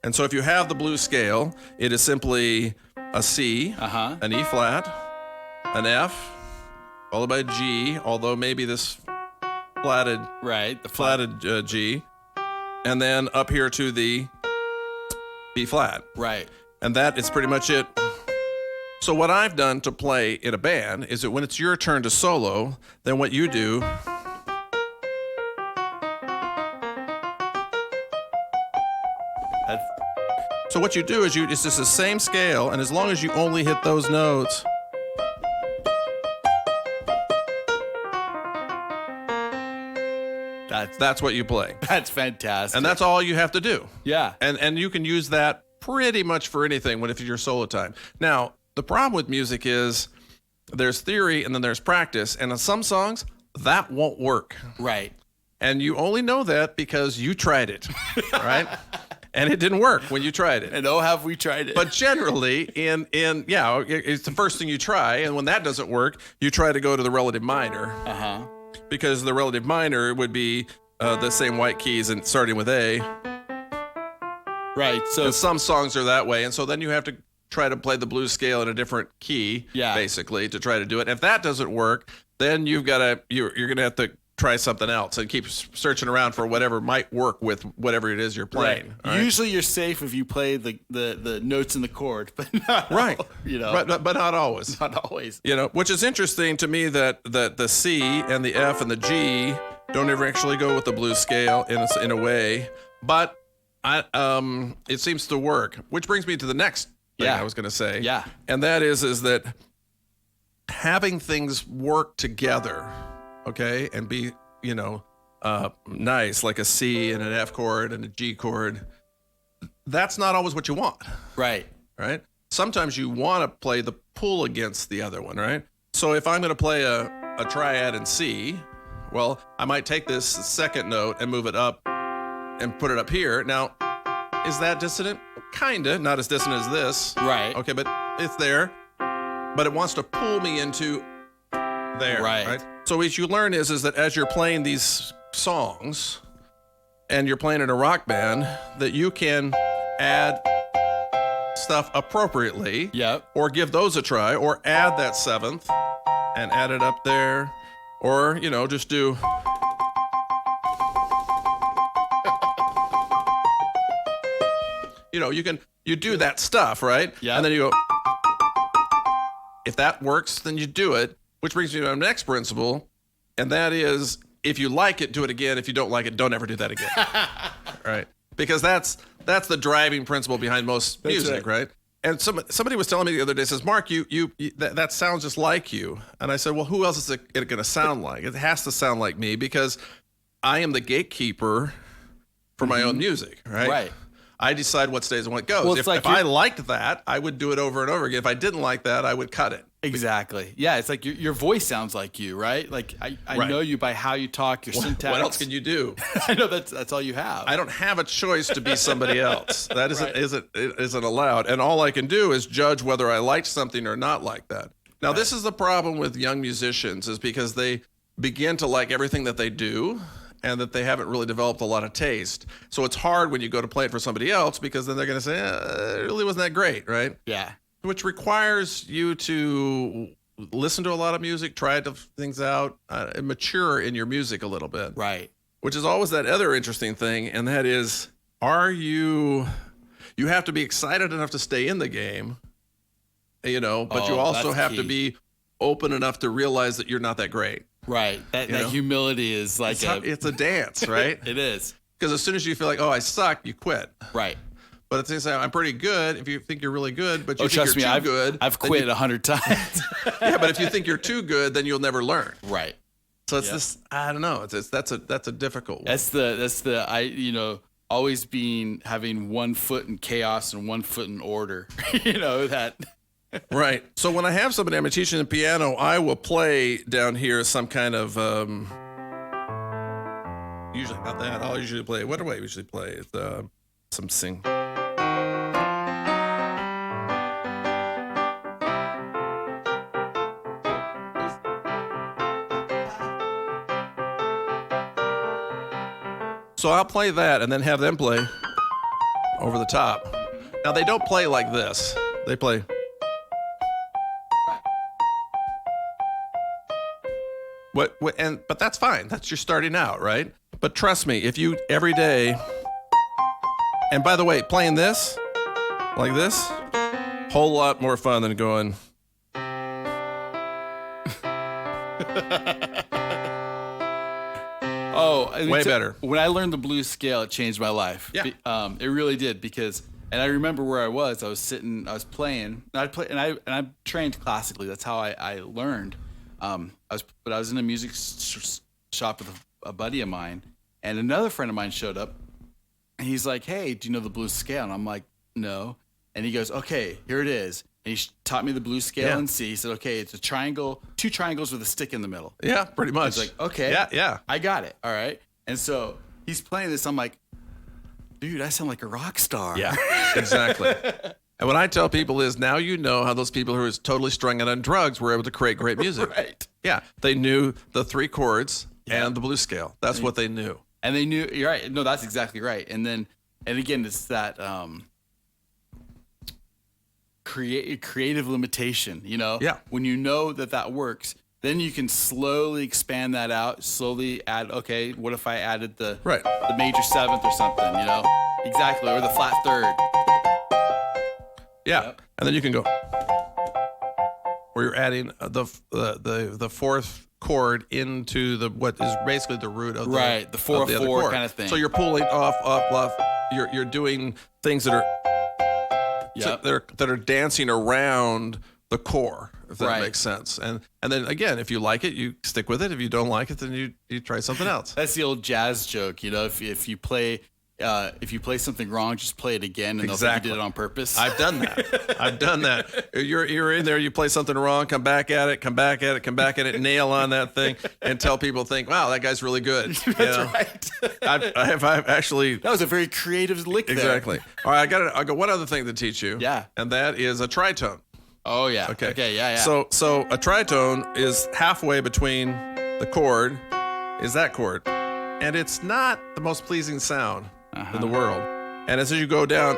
And so if you have the blues scale, it is simply a C, an E flat, an F, followed by a G, although maybe this flatted, the flatted G, and then up here to the B flat. Right. And that is pretty much it. So what I've done to play in a band is that when it's your turn to solo, then what you do So what you do is it's just the same scale, and as long as you only hit those notes, that's what you play. That's fantastic. And that's all you have to do. Yeah. And you can use that pretty much for anything if you're solo time. Now, the problem with music is there's theory and then there's practice, and on some songs, that won't work. Right. And you only know that because you tried it, right? And it didn't work when you tried it. And oh, have we tried it. But generally, it's the first thing you try. And when that doesn't work, you try to go to the relative minor. Uh-huh. Because the relative minor would be the same white keys and starting with A. Right. So and some songs are that way. And so then you have to try to play the blues scale in a different key, basically, to try to do it. If that doesn't work, then you're going to have to try something else and keep searching around for whatever might work with whatever it is you're playing. Right. Usually you're safe if you play the notes in the chord, but not right. But not always. Not always. Which is interesting to me that the C and the F and the G don't ever actually go with the blues scale in a way, but it seems to work. Which brings me to the next thing I was going to say. Yeah. And that is that having things work together, okay, and be, nice, like a C and an F chord and a G chord, that's not always what you want. Right. Right? Sometimes you want to play the pull against the other one, right? So if I'm going to play a triad in C, well, I might take this second note and move it up and put it up here. Now, is that dissonant? Kinda, not as dissonant as this. Right. Okay, but it's there. But it wants to pull me into there. Right. So what you learn is that as you're playing these songs and you're playing in a rock band, that you can add stuff appropriately. Yep. Or give those a try, or add that seventh and add it up there. Or, just do. You do that stuff, right? Yeah. And then you go, if that works, then you do it. Which brings me to my next principle, and that is, if you like it, do it again. If you don't like it, don't ever do that again. Right? Because that's the driving principle behind most music, right? And somebody was telling me the other day, says, Mark, that sounds just like you. And I said, well, who else is it going to sound like? It has to sound like me because I am the gatekeeper for my own music, right? Right. I decide what stays and what goes. Well, if I liked that, I would do it over and over again. If I didn't like that, I would cut it. Exactly. Yeah, it's like your voice sounds like you, right? Like I know you by how you talk, your syntax. What else can you do? I know that's all you have. I don't have a choice to be somebody else. That isn't allowed. And all I can do is judge whether I like something or not like that. Now, this is the problem with young musicians, is because they begin to like everything that they do, and that they haven't really developed a lot of taste. So it's hard when you go to play it for somebody else, because then they're going to say, it really wasn't that great, right? Yeah. Which requires you to listen to a lot of music, try things out, and mature in your music a little bit. Right. Which is always that other interesting thing, and that is, you have to be excited enough to stay in the game, but you also have to be open enough to realize that you're not that great. Right. That humility is like it's a dance, right? It is. Because as soon as you feel like, oh, I suck, you quit. Right. But at the same time, I'm pretty good if you think you're really good, but you think trust you're me, too good. I've quit 100 times. Yeah, but if you think you're too good, then you'll never learn. Right. So it's this, I don't know. That's a difficult one. That's the always having one foot in chaos and one foot in order. That. Right. So when I have somebody I'm teaching the piano, I will play down here some kind of usually not that. I'll usually play. What do I usually play? It's some sing. So I'll play that and then have them play over the top. Now they don't play like this. They play. But that's fine. That's your starting out, right? But trust me, if you every day, and by the way, playing this like this, whole lot more fun than going Oh, way better. When I learned the blues scale, it changed my life. Yeah. It really did and I remember where I was playing, and I trained classically. That's how I learned. I was in a music shop with a buddy of mine, and another friend of mine showed up, and he's like, "Hey, do you know the blues scale?" And I'm like, "No." And he goes, "Okay, here it is." And he taught me the blues scale in C. He said, "Okay, it's a triangle, 2 triangles with a stick in the middle." Yeah, pretty much. I was like, "Okay, yeah, I got it. All right." And so he's playing this. I'm like, "Dude, I sound like a rock star." Yeah, exactly. And what I tell people is now you know how those people who are totally strung out on drugs were able to create great music. Right. Yeah, they knew the 3 chords and the blues scale. That's what they knew. And they knew, you're right. No, that's exactly right. And again, it's that creative limitation, Yeah. When you know that works, then you can slowly expand that out, slowly add, okay, what if I added the major 7th or something, Exactly, or the flat 3rd. Yeah, Yep. and then you can go where you're adding the 4th chord into what is basically the root of the the 4/4 kind of thing. So you're pulling off. You're doing things that are that are dancing around the core, if that makes sense. And then again, if you like it, you stick with it. If you don't like it, then you try something else. That's the old jazz joke, if you play something wrong, just play it again, and they'll think you did it on purpose. I've done that. You're in there, you play something wrong, come back at it, nail on that thing, until people think, wow, that guy's really good. That's right. I've actually. That was a very creative lick there. Exactly. All right, I got one other thing to teach you. Yeah. And that is a tritone. Oh yeah. Okay. Yeah. So a tritone is halfway between the chord, is that chord, and it's not the most pleasing sound in the world. And as you go down,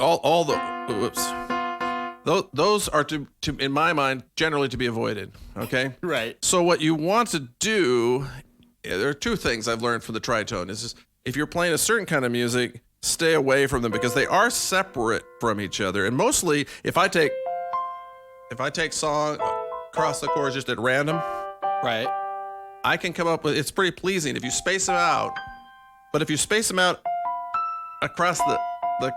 all the those are to in my mind generally to be avoided. Okay. Right. So what you want to do, there are 2 things I've learned from the tritone. Is just, if you're playing a certain kind of music, stay away from them because they are separate from each other. And mostly, if I take song across the chords just at random, right, I can come up with, it's pretty pleasing if you space them out. But if you space them out across the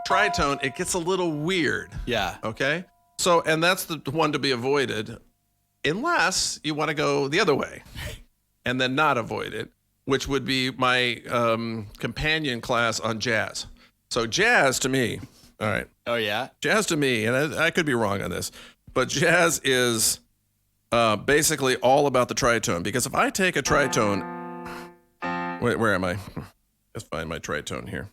tritone, it gets a little weird. Yeah. Okay. So, and that's the one to be avoided, unless you want to go the other way, and then not avoid it, which would be my companion class on jazz. So jazz to me, all right. Oh yeah. Jazz to me, and I could be wrong on this, but jazz is basically all about the tritone. Because if I take a tritone, where am I? Let's find my tritone here.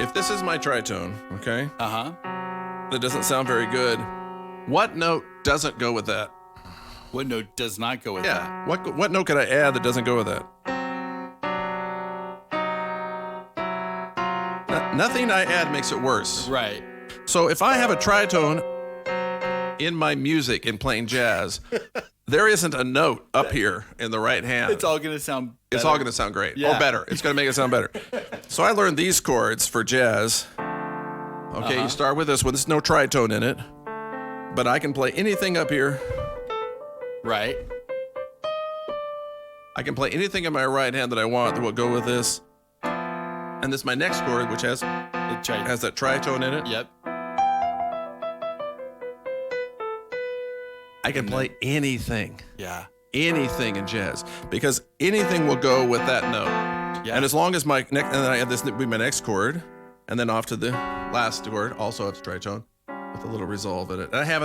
If this is my tritone, okay? That doesn't sound very good. What note doesn't go with that? What note does not go with that? Yeah. What note could I add that doesn't go with that? Nothing I add makes it worse. Right. So if I have a tritone in my music in playing jazz, there isn't a note up here in the right hand. It's all going to sound better. It's all going to sound great. Yeah. Or better. It's going to make it sound better. So I learned these chords for jazz. Okay, you start with this one. There's no tritone in it. But I can play anything up here. Right. I can play anything in my right hand that I want that will go with this. And this is my next chord, which has that tritone in it. Yep. I can play anything. Yeah. Anything in jazz. Because anything will go with that note. Yeah. And as long as and then I have this be my next chord, and then off to the last chord, also have tritone with a little resolve in it. And I have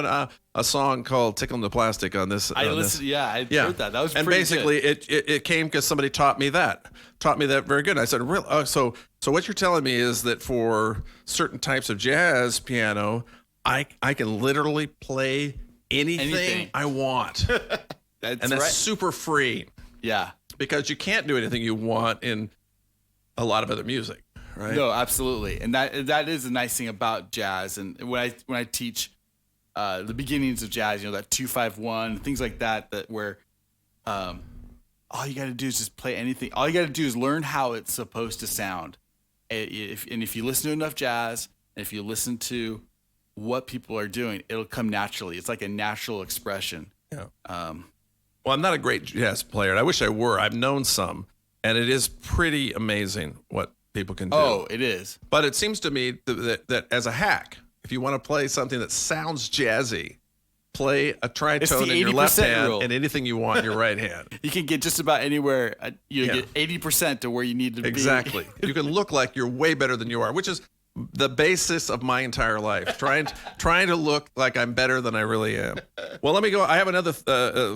a song called "Tickling the Plastic" on this. I listened. Yeah, I heard that. That was and pretty basically good. it came because somebody taught me that very good. And I said, "Real? So what you're telling me is that for certain types of jazz piano, I can literally play anything I want, that's super free. Yeah, because you can't do anything you want in a lot of other music." Right? No, absolutely, and that is the nice thing about jazz. And when I teach the beginnings of jazz, that 2-5-1, things like that where all you got to do is just play anything. All you got to do is learn how it's supposed to sound. If you listen to enough jazz, and if you listen to what people are doing, it'll come naturally. It's like a natural expression. Yeah. Well, I'm not a great jazz player, and I wish I were. I've known some, and it is pretty amazing what people can do. Oh, it is. But it seems to me that as a hack, if you want to play something that sounds jazzy, play a tritone in your left hand rule. and anything you want in your right hand. You can get just about anywhere. You get 80% to where you need to be. Exactly. You can look like you're way better than you are, which is the basis of my entire life. Trying to look like I'm better than I really am. Well, let me go. I have another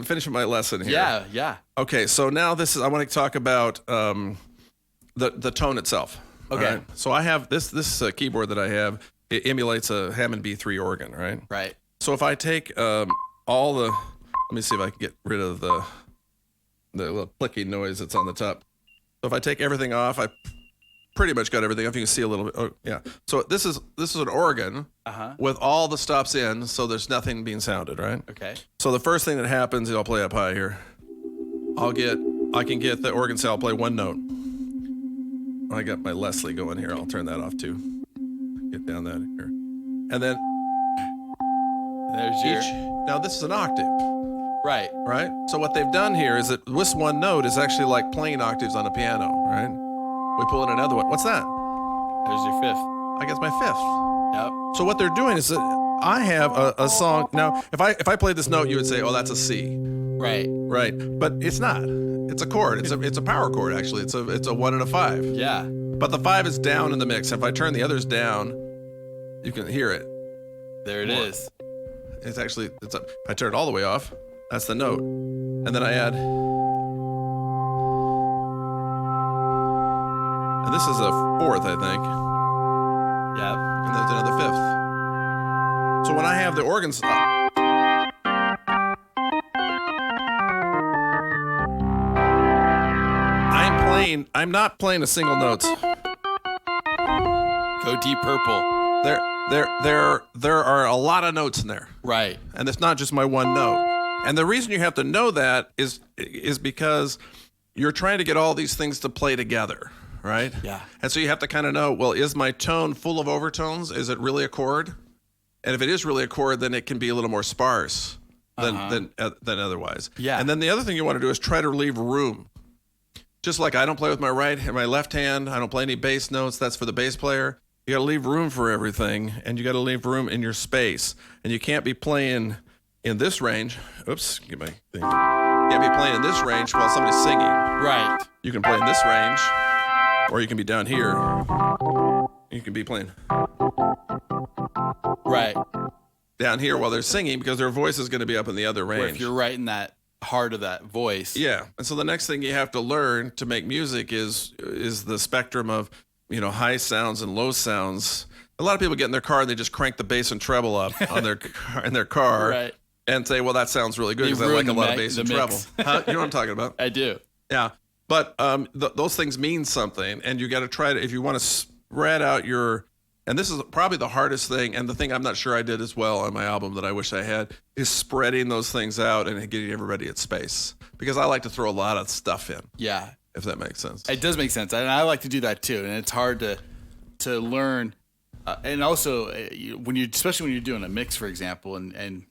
finishing my lesson here. Yeah. Okay, so now I want to talk about the tone itself. Okay. Right? So I have this keyboard that I have. It emulates a Hammond B3 organ, right? Right. So if I take all the, let me see if I can get rid of the little clicking noise that's on the top. So if I take everything off, I pretty much got everything off. You can see a little bit. Oh, yeah. So this is an organ with all the stops in, so there's nothing being sounded, right? Okay. So the first thing that happens is I'll play up high here. I can get the organ sound. I'll play one note. I got my Leslie going here. I'll turn that off too. Get down that here. And then there's now this is an octave. Right. Right? So what they've done here is that this one note is actually like playing octaves on a piano, right? We pull in another one. What's that? There's your fifth. I guess my fifth. Yep. So what they're doing is that I have a song. Now, if I played this note, you would say, oh, that's a C. Right. Right. But it's not. It's a chord. It's a power chord, actually. It's a 1 and a 5. Yeah. But the 5 is down in the mix. If I turn the others down, you can hear it. There it is. It's actually, I turn it all the way off. That's the note. And then I add, and this is a 4th, I think. Yep. And there's another 5th. So when I have the organs, I'm not playing a single notes. Go Deep Purple. There are a lot of notes in there. Right. And it's not just my one note. And the reason you have to know that is because you're trying to get all these things to play together, right? Yeah. And so you have to kind of know, well, is my tone full of overtones? Is it really a chord? And if it is really a chord, then it can be a little more sparse than otherwise. Yeah. And then the other thing you want to do is try to leave room. Just like I don't play with my right and my left hand, I don't play any bass notes. That's for the bass player. You got to leave room for everything, and you got to leave room in your space. And you can't be playing in this range. Oops, get my thing. You can't be playing in this range while somebody's singing. Right. You can play in this range, or you can be down here. You can be playing right down here while they're singing because their voice is going to be up in the other range. Where if you're right in that heart of that voice. Yeah. And so the next thing you have to learn to make music is the spectrum of, high sounds and low sounds. A lot of people get in their car and they just crank the bass and treble up on in their car right. and say, well, that sounds really good because I like a lot of bass and treble. Huh? You know what I'm talking about? I do. Yeah. But those things mean something, and you got to try to, if you want to spread out and this is probably the hardest thing, and the thing I'm not sure I did as well on my album that I wish I had, is spreading those things out and getting everybody at space. Because I like to throw a lot of stuff in. Yeah. If that makes sense. It does make sense. And I like to do that too. And it's hard to learn. And also, especially when you're doing a mix, for example, and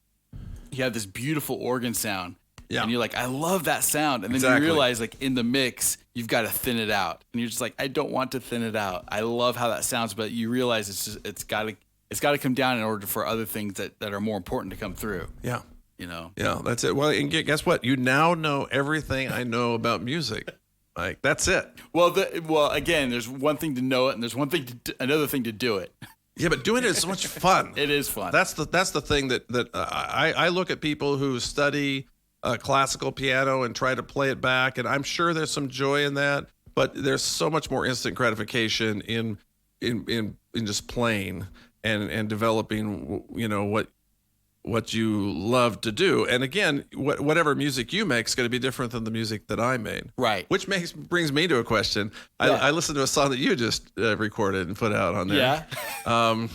you have this beautiful organ sound. Yeah. And you're like, I love that sound. And then you realize, like, in the mix, you've got to thin it out. And you're just like, I don't want to thin it out. I love how that sounds, but you realize it's got to come down in order for other things that are more important to come through. Yeah. Yeah, that's it. Well, and guess what? You now know everything I know about music. Like, that's it. Well, again, there's one thing to know it, and there's another thing to do it. Yeah, but doing it is so much fun. It is fun. That's the thing that I look at people who study classical piano and try to play it back, and I'm sure there's some joy in that, but there's so much more instant gratification in just playing and developing, what you love to do. And again, whatever music you make is going to be different than the music that I made. Right. Which brings me to a question. Yeah. I listened to a song that you just recorded and put out on there. Yeah.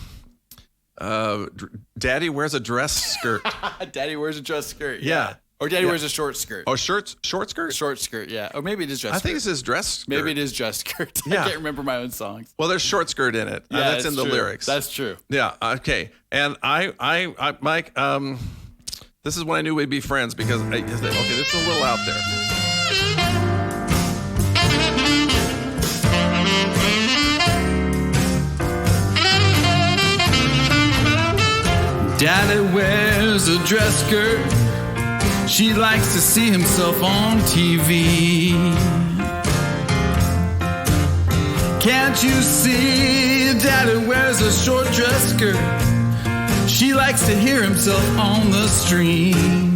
Daddy Wears a Dress Skirt. Daddy Wears a Dress Skirt. Yeah. Or Daddy wears a short skirt. Oh, short skirt? Short skirt, yeah. Or maybe it is dress skirt. I think it says dress skirt. Maybe it is dress skirt. Yeah. I can't remember my own songs. Well, there's short skirt in it. Yeah, that's in the true. lyrics. That's true. Yeah. Okay. And I Mike, this is when I knew we'd be friends because okay, this is a little out there. Daddy wears a dress skirt. She likes to see himself on TV. Can't you see? Daddy wears a short dress skirt. She likes to hear himself on the stream.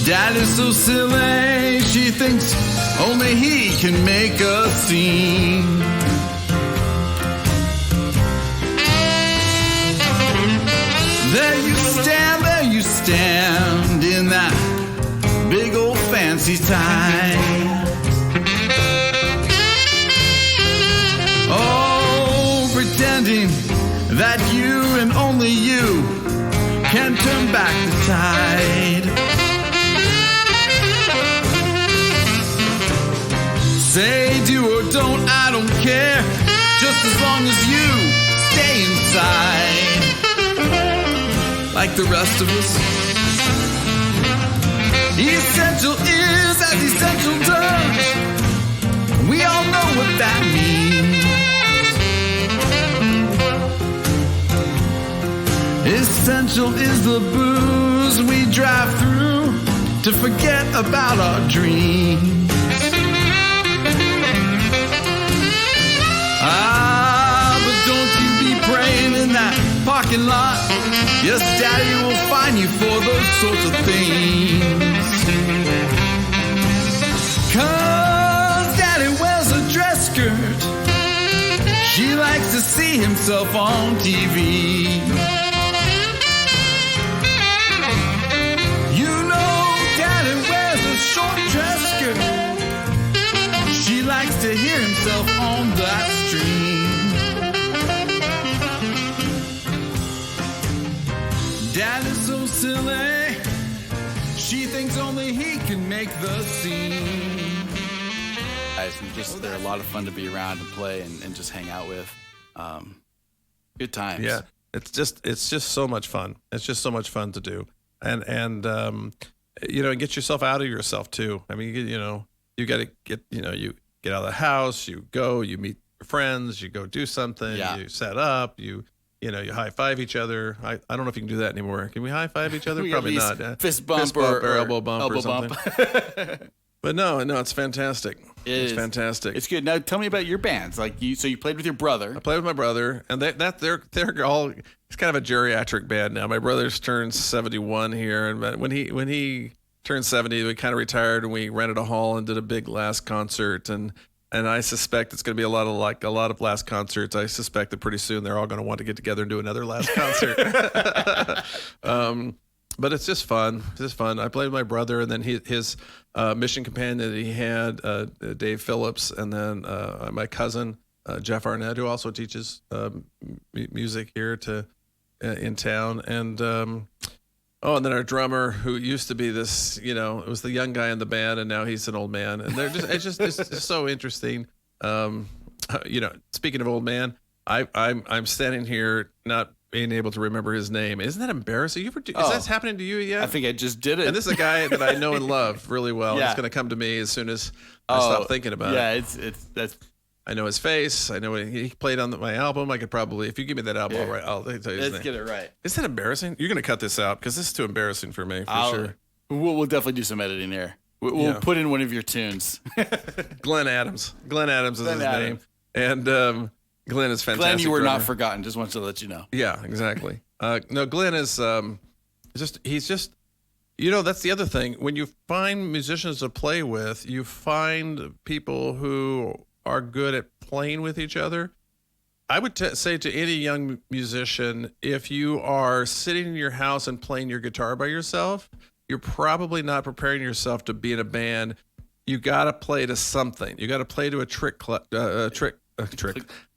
Daddy's so silly, she thinks only he can make a scene. There you stand in that big old fancy tie. Oh, pretending that you and only you can turn back the tide. Say do or don't, I don't care, just as long as you stay inside. Like the rest of us, essential is as essential does. We all know what that means. Essential is the booze we drive through to forget about our dreams. But don't you be praying in that parking lot. Yes, Daddy will find you for those sorts of things. 'Cause Daddy wears a dress skirt. She likes to see himself on TV. You know Daddy wears a short dress skirt. She likes to hear himself on that stream. Daddy's so silly, she thinks only he can make the scene. Guys, they're a lot of fun to be around and play and just hang out with. Good times. Yeah, it's just so much fun. It's just so much fun to do, and get yourself out of yourself too. I mean, you got to get you get out of the house, you go, you meet your friends, you go do something, you set up, you high five each other. I don't know if you can do that anymore. Can we high five each other? Probably not. Fist bump or elbow bump or something. But no, it's fantastic. It's fantastic. It's good. Now tell me about your bands. So you played with your brother. I played with my brother, and they're all. It's kind of a geriatric band now. My brother's turned 71 here, and when he turned 70, we kind of retired and we rented a hall and did a big last concert, and I suspect it's going to be a lot of last concerts. I suspect that pretty soon they're all going to want to get together and do another last concert. But it's just fun. It's just fun. I played with my brother, and then his mission companion that he had, Dave Phillips, and then my cousin, Jeff Arnett, who also teaches music here in town. And and then our drummer, who used to be this, it was the young guy in the band, and now he's an old man. And it's just so interesting. Speaking of old man, I'm standing here not being able to remember his name. Isn't that embarrassing? Is that happening to you yet? I think I just did it. And this is a guy that I know and love really well. Yeah. It's going to come to me as soon as I stop thinking about it. Yeah, that's. I know his face. I know he played on my album. I could probably, if you give me that album, I'll tell you his name. Let's get it right. Is that embarrassing? You're going to cut this out because this is too embarrassing for me, for sure. We'll definitely do some editing there. We'll put in one of your tunes. Glenn Adams. Glenn Adams is his name. And Glenn is fantastic. Glenn, you were drummer. not forgotten. Just wanted to let you know. Yeah, exactly. No, Glenn is he's just, that's the other thing. When you find musicians to play with, you find people who are good at playing with each other. I would say to any young musician, if you are sitting in your house and playing your guitar by yourself, you're probably not preparing yourself to be in a band. You got to play to something. You got to play to a trick.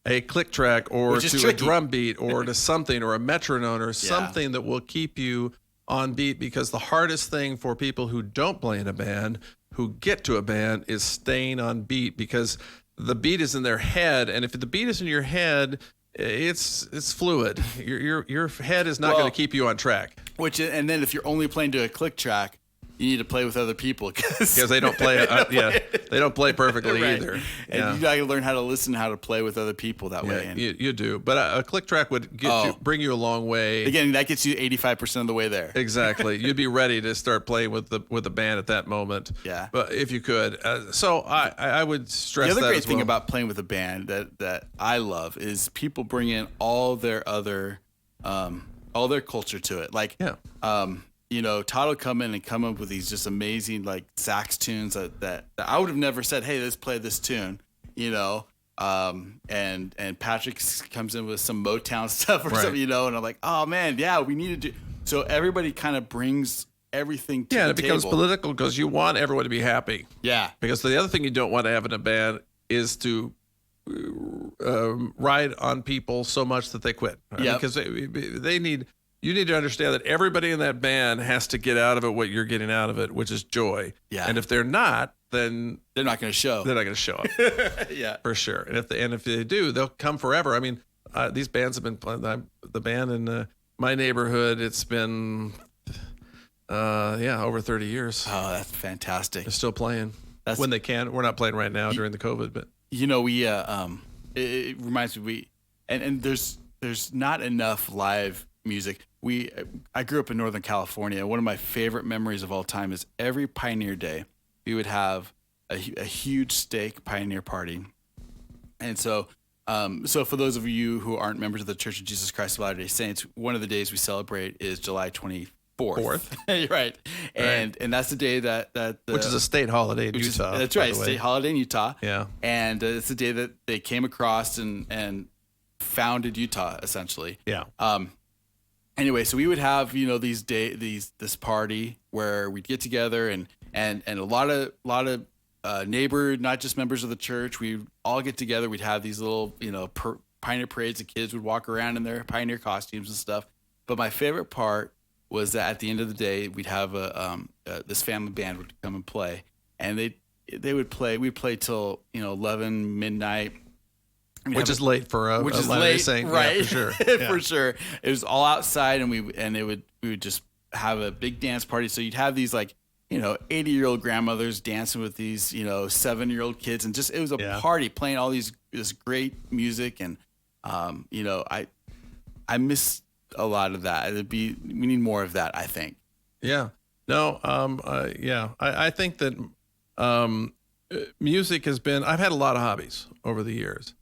a click track or to tricky. a drum beat or to something or a metronome or something that will keep you on beat, because the hardest thing for people who don't play in a band, who get to a band, is staying on beat, because the beat is in their head, and if the beat is in your head, it's fluid. Your head is not going to keep you on track. And then if you're only playing to a click track, you need to play with other people because they don't play. They don't play perfectly either. And you got to learn how to listen, how to play with other people that way. And you do, but a click track would bring you a long way. Again, that gets you 85% of the way there. Exactly. You'd be ready to start playing with the band at that moment. Yeah. But if you could, so I would stress that. The other great as thing well. about playing with a band that I love is people bring in all their other all their culture to it. Like Todd will come in and come up with these just amazing like sax tunes that I would have never said, hey, let's play this tune, and Patrick comes in with some Motown stuff or something, and I'm like, oh man, yeah, we need to do. So everybody kind of brings everything to the table. It becomes political because you want everyone to be happy. Yeah. Because the other thing you don't want to have in a band is to ride on people so much that they quit. Yeah. Because you need to understand that everybody in that band has to get out of it what you're getting out of it, which is joy. Yeah. And if they're not, then they're not going to show. They're not going to show up. Yeah, for sure. And if they do, they'll come forever. I mean, these bands have been playing. The band in my neighborhood, it's been over 30 years. Oh, that's fantastic. They're still playing when they can. We're not playing right now during the COVID, but we it reminds me and there's not enough live music. I grew up in Northern California. One of my favorite memories of all time is every Pioneer Day, we would have a huge steak Pioneer party. And so for those of you who aren't members of the Church of Jesus Christ of Latter-day Saints, one of the days we celebrate is July 24th. Right. And that's the day that which is a state holiday in Utah. That's right, state holiday in Utah. Yeah. And it's the day that they came across and founded Utah, essentially. Yeah. Anyway, so we would have this party where we'd get together and a lot of neighbor, not just members of the church, we'd all get together. We'd have these little Pioneer parades. The kids would walk around in their Pioneer costumes and stuff. But my favorite part was that at the end of the day, we'd have this family band would come and play, and they would play. We'd play till 11 midnight. Which is late for a Latter-day Saint, right? Yeah, for sure. For sure. It was all outside, and we would just have a big dance party. So you'd have these 80-year-old grandmothers dancing with these 7-year-old kids, and just it was a party playing all this great music, and I miss a lot of that. We need more of that, I think. Yeah. No. I think that music has been. I've had a lot of hobbies over the years.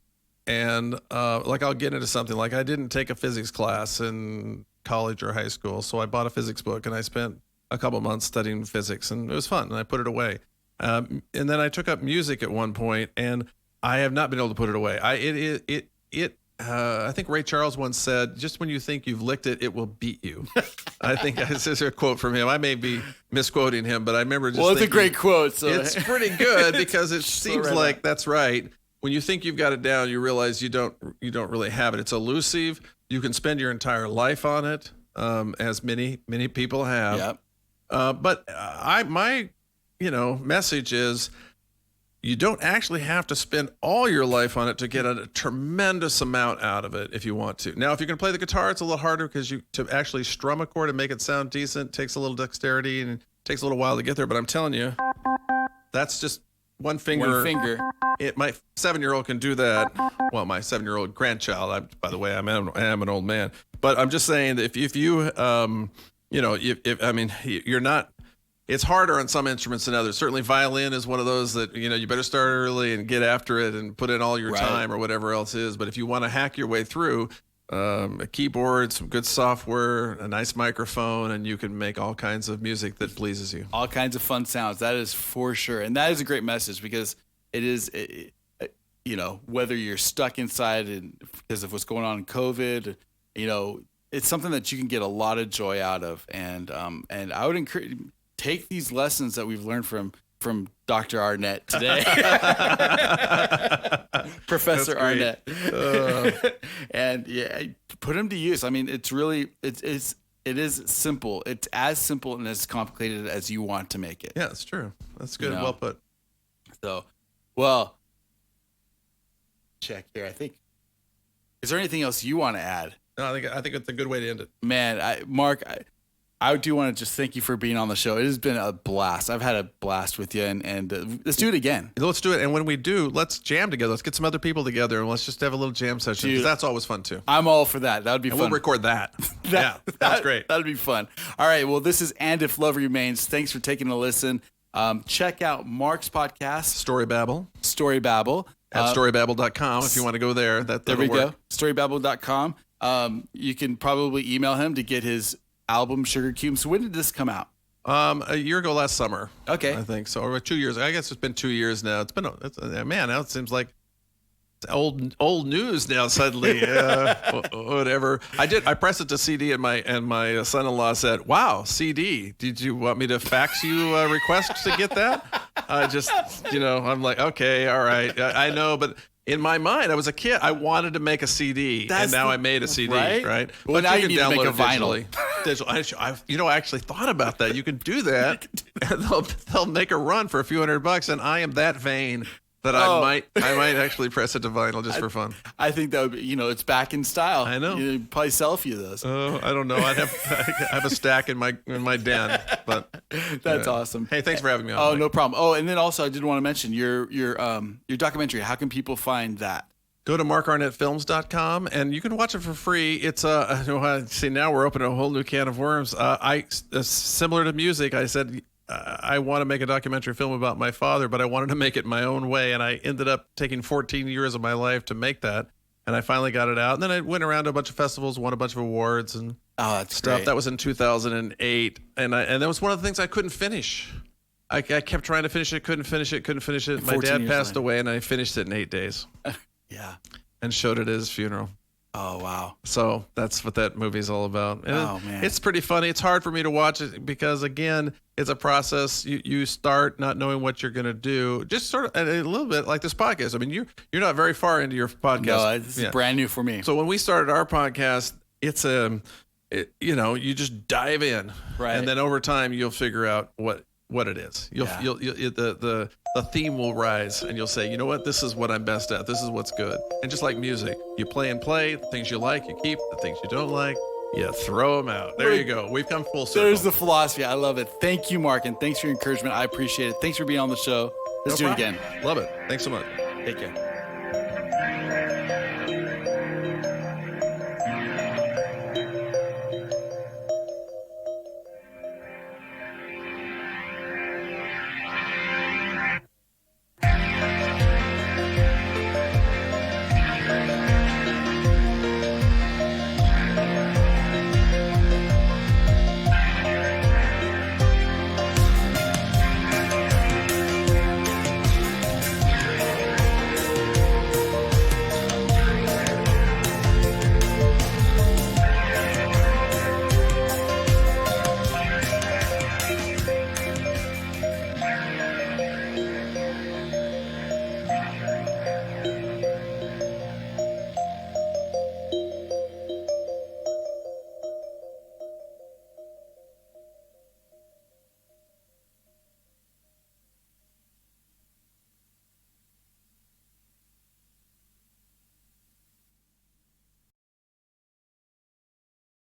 And I'll get into something like I didn't take a physics class in college or high school, so I bought a physics book and I spent a couple months studying physics, and it was fun, and I put it away. And then I took up music at one point, and I have not been able to put it away. I think Ray Charles once said, "Just when you think you've licked it, it will beat you." I think this is a quote from him. I may be misquoting him, but I remember just it's a great quote. So it's pretty good because it seems like that's right. When you think you've got it down, you realize you don't really have it. It's elusive. You can spend your entire life on it, as many people have. Yep. But my message is, you don't actually have to spend all your life on it to get a tremendous amount out of it if you want to. Now, if you're going to play the guitar, it's a little harder because to actually strum a chord and make it sound decent takes a little dexterity and it takes a little while to get there. But I'm telling you, that's just one finger. My 7-year-old can do that. Well, my 7-year-old grandchild. By the way, I am an old man. But I'm just saying that if you, you're not. It's harder on some instruments than others. Certainly, violin is one of those that you better start early and get after it and put in all your time or whatever else is. But if you want to hack your way through, a keyboard, some good software, a nice microphone, and you can make all kinds of music that pleases you. All kinds of fun sounds. That is for sure. And that is a great message because it is, whether you're stuck inside and because of what's going on in COVID, it's something that you can get a lot of joy out of. And I would encourage, take these lessons that we've learned from Dr. Arnett today. Professor Arnett. And yeah, put him to use. I mean, it's really it is simple. It's as simple and as complicated as you want to make it. Yeah, it's true. That's good. You know? Well put. So, well, check here. I think. Is there anything else you want to add? No, I think it's a good way to end it. Man, Mark, I do want to just thank you for being on the show. It has been a blast. I've had a blast with you, and let's do it again. Let's do it. And when we do, let's jam together. Let's get some other people together, and let's just have a little jam session. Because that's always fun, too. I'm all for that. That would be fun. We'll record that. Yeah, that's great. That would be fun. All right. Well, this is And If Love Remains. Thanks for taking a listen. Check out Mark's podcast. Story Babble. Story Babble. At storybabble.com if you want to go there. There we go. Storybabble.com. You can probably email him to get his album Sugar Cubes. When did this come out? A year ago last summer. Okay. I think so. Or 2 years. I guess it's been 2 years now. Man, now it seems like it's old news now suddenly. Whatever. I pressed it to CD and my son-in-law said, "Wow, CD. Did you want me to fax you a request to get that?" I'm like, "Okay, all right. I know, but in my mind, I was a kid. I wanted to make a CD, and now I made a CD, right? Well, but now you need can to make download a it vinyl. digitally. I actually thought about that. You can do that, and they'll make a run for a few $100, and I am that vain that I might actually press it to vinyl just for fun. I think that would be, it's back in style. I know. You'd probably sell a few of those. Oh, I don't know. I have a stack in my den, but that's awesome. Hey, thanks for having me on. Oh, no problem. Oh, and then also I did want to mention your documentary. How can people find that? Go to markarnettfilms.com and you can watch it for free. It's see, now we're opening a whole new can of worms. Similar to music, I said I want to make a documentary film about my father, but I wanted to make it my own way, and I ended up taking 14 years of my life to make that. And I finally got it out. And then I went around to a bunch of festivals, won a bunch of awards and that's stuff. Great. That was in 2008, and that was one of the things I couldn't finish. I kept trying to finish it, couldn't finish it. My dad passed away, and I finished it in 8 days. Yeah. And showed it at his funeral. Oh, wow. So that's what that movie's all about. And man. It's pretty funny. It's hard for me to watch it because, again, it's a process. You start not knowing what you're going to do. Just sort of a little bit like this podcast. I mean, you're not very far into your podcast. No, it's brand new for me. So when we started our podcast, it's you just dive in. Right. And then over time, you'll figure out what it is. The theme will rise, and you'll say, you know what, this is what I'm best at. This is what's good. And just like music, you play, the things you like, you keep, the things you don't like, you throw them out. There you go. We've come full circle. There's the philosophy. I love it. Thank you, Mark, and thanks for your encouragement. I appreciate it. Thanks for being on the show. Let's do it again. Love it. Thanks so much. Take care.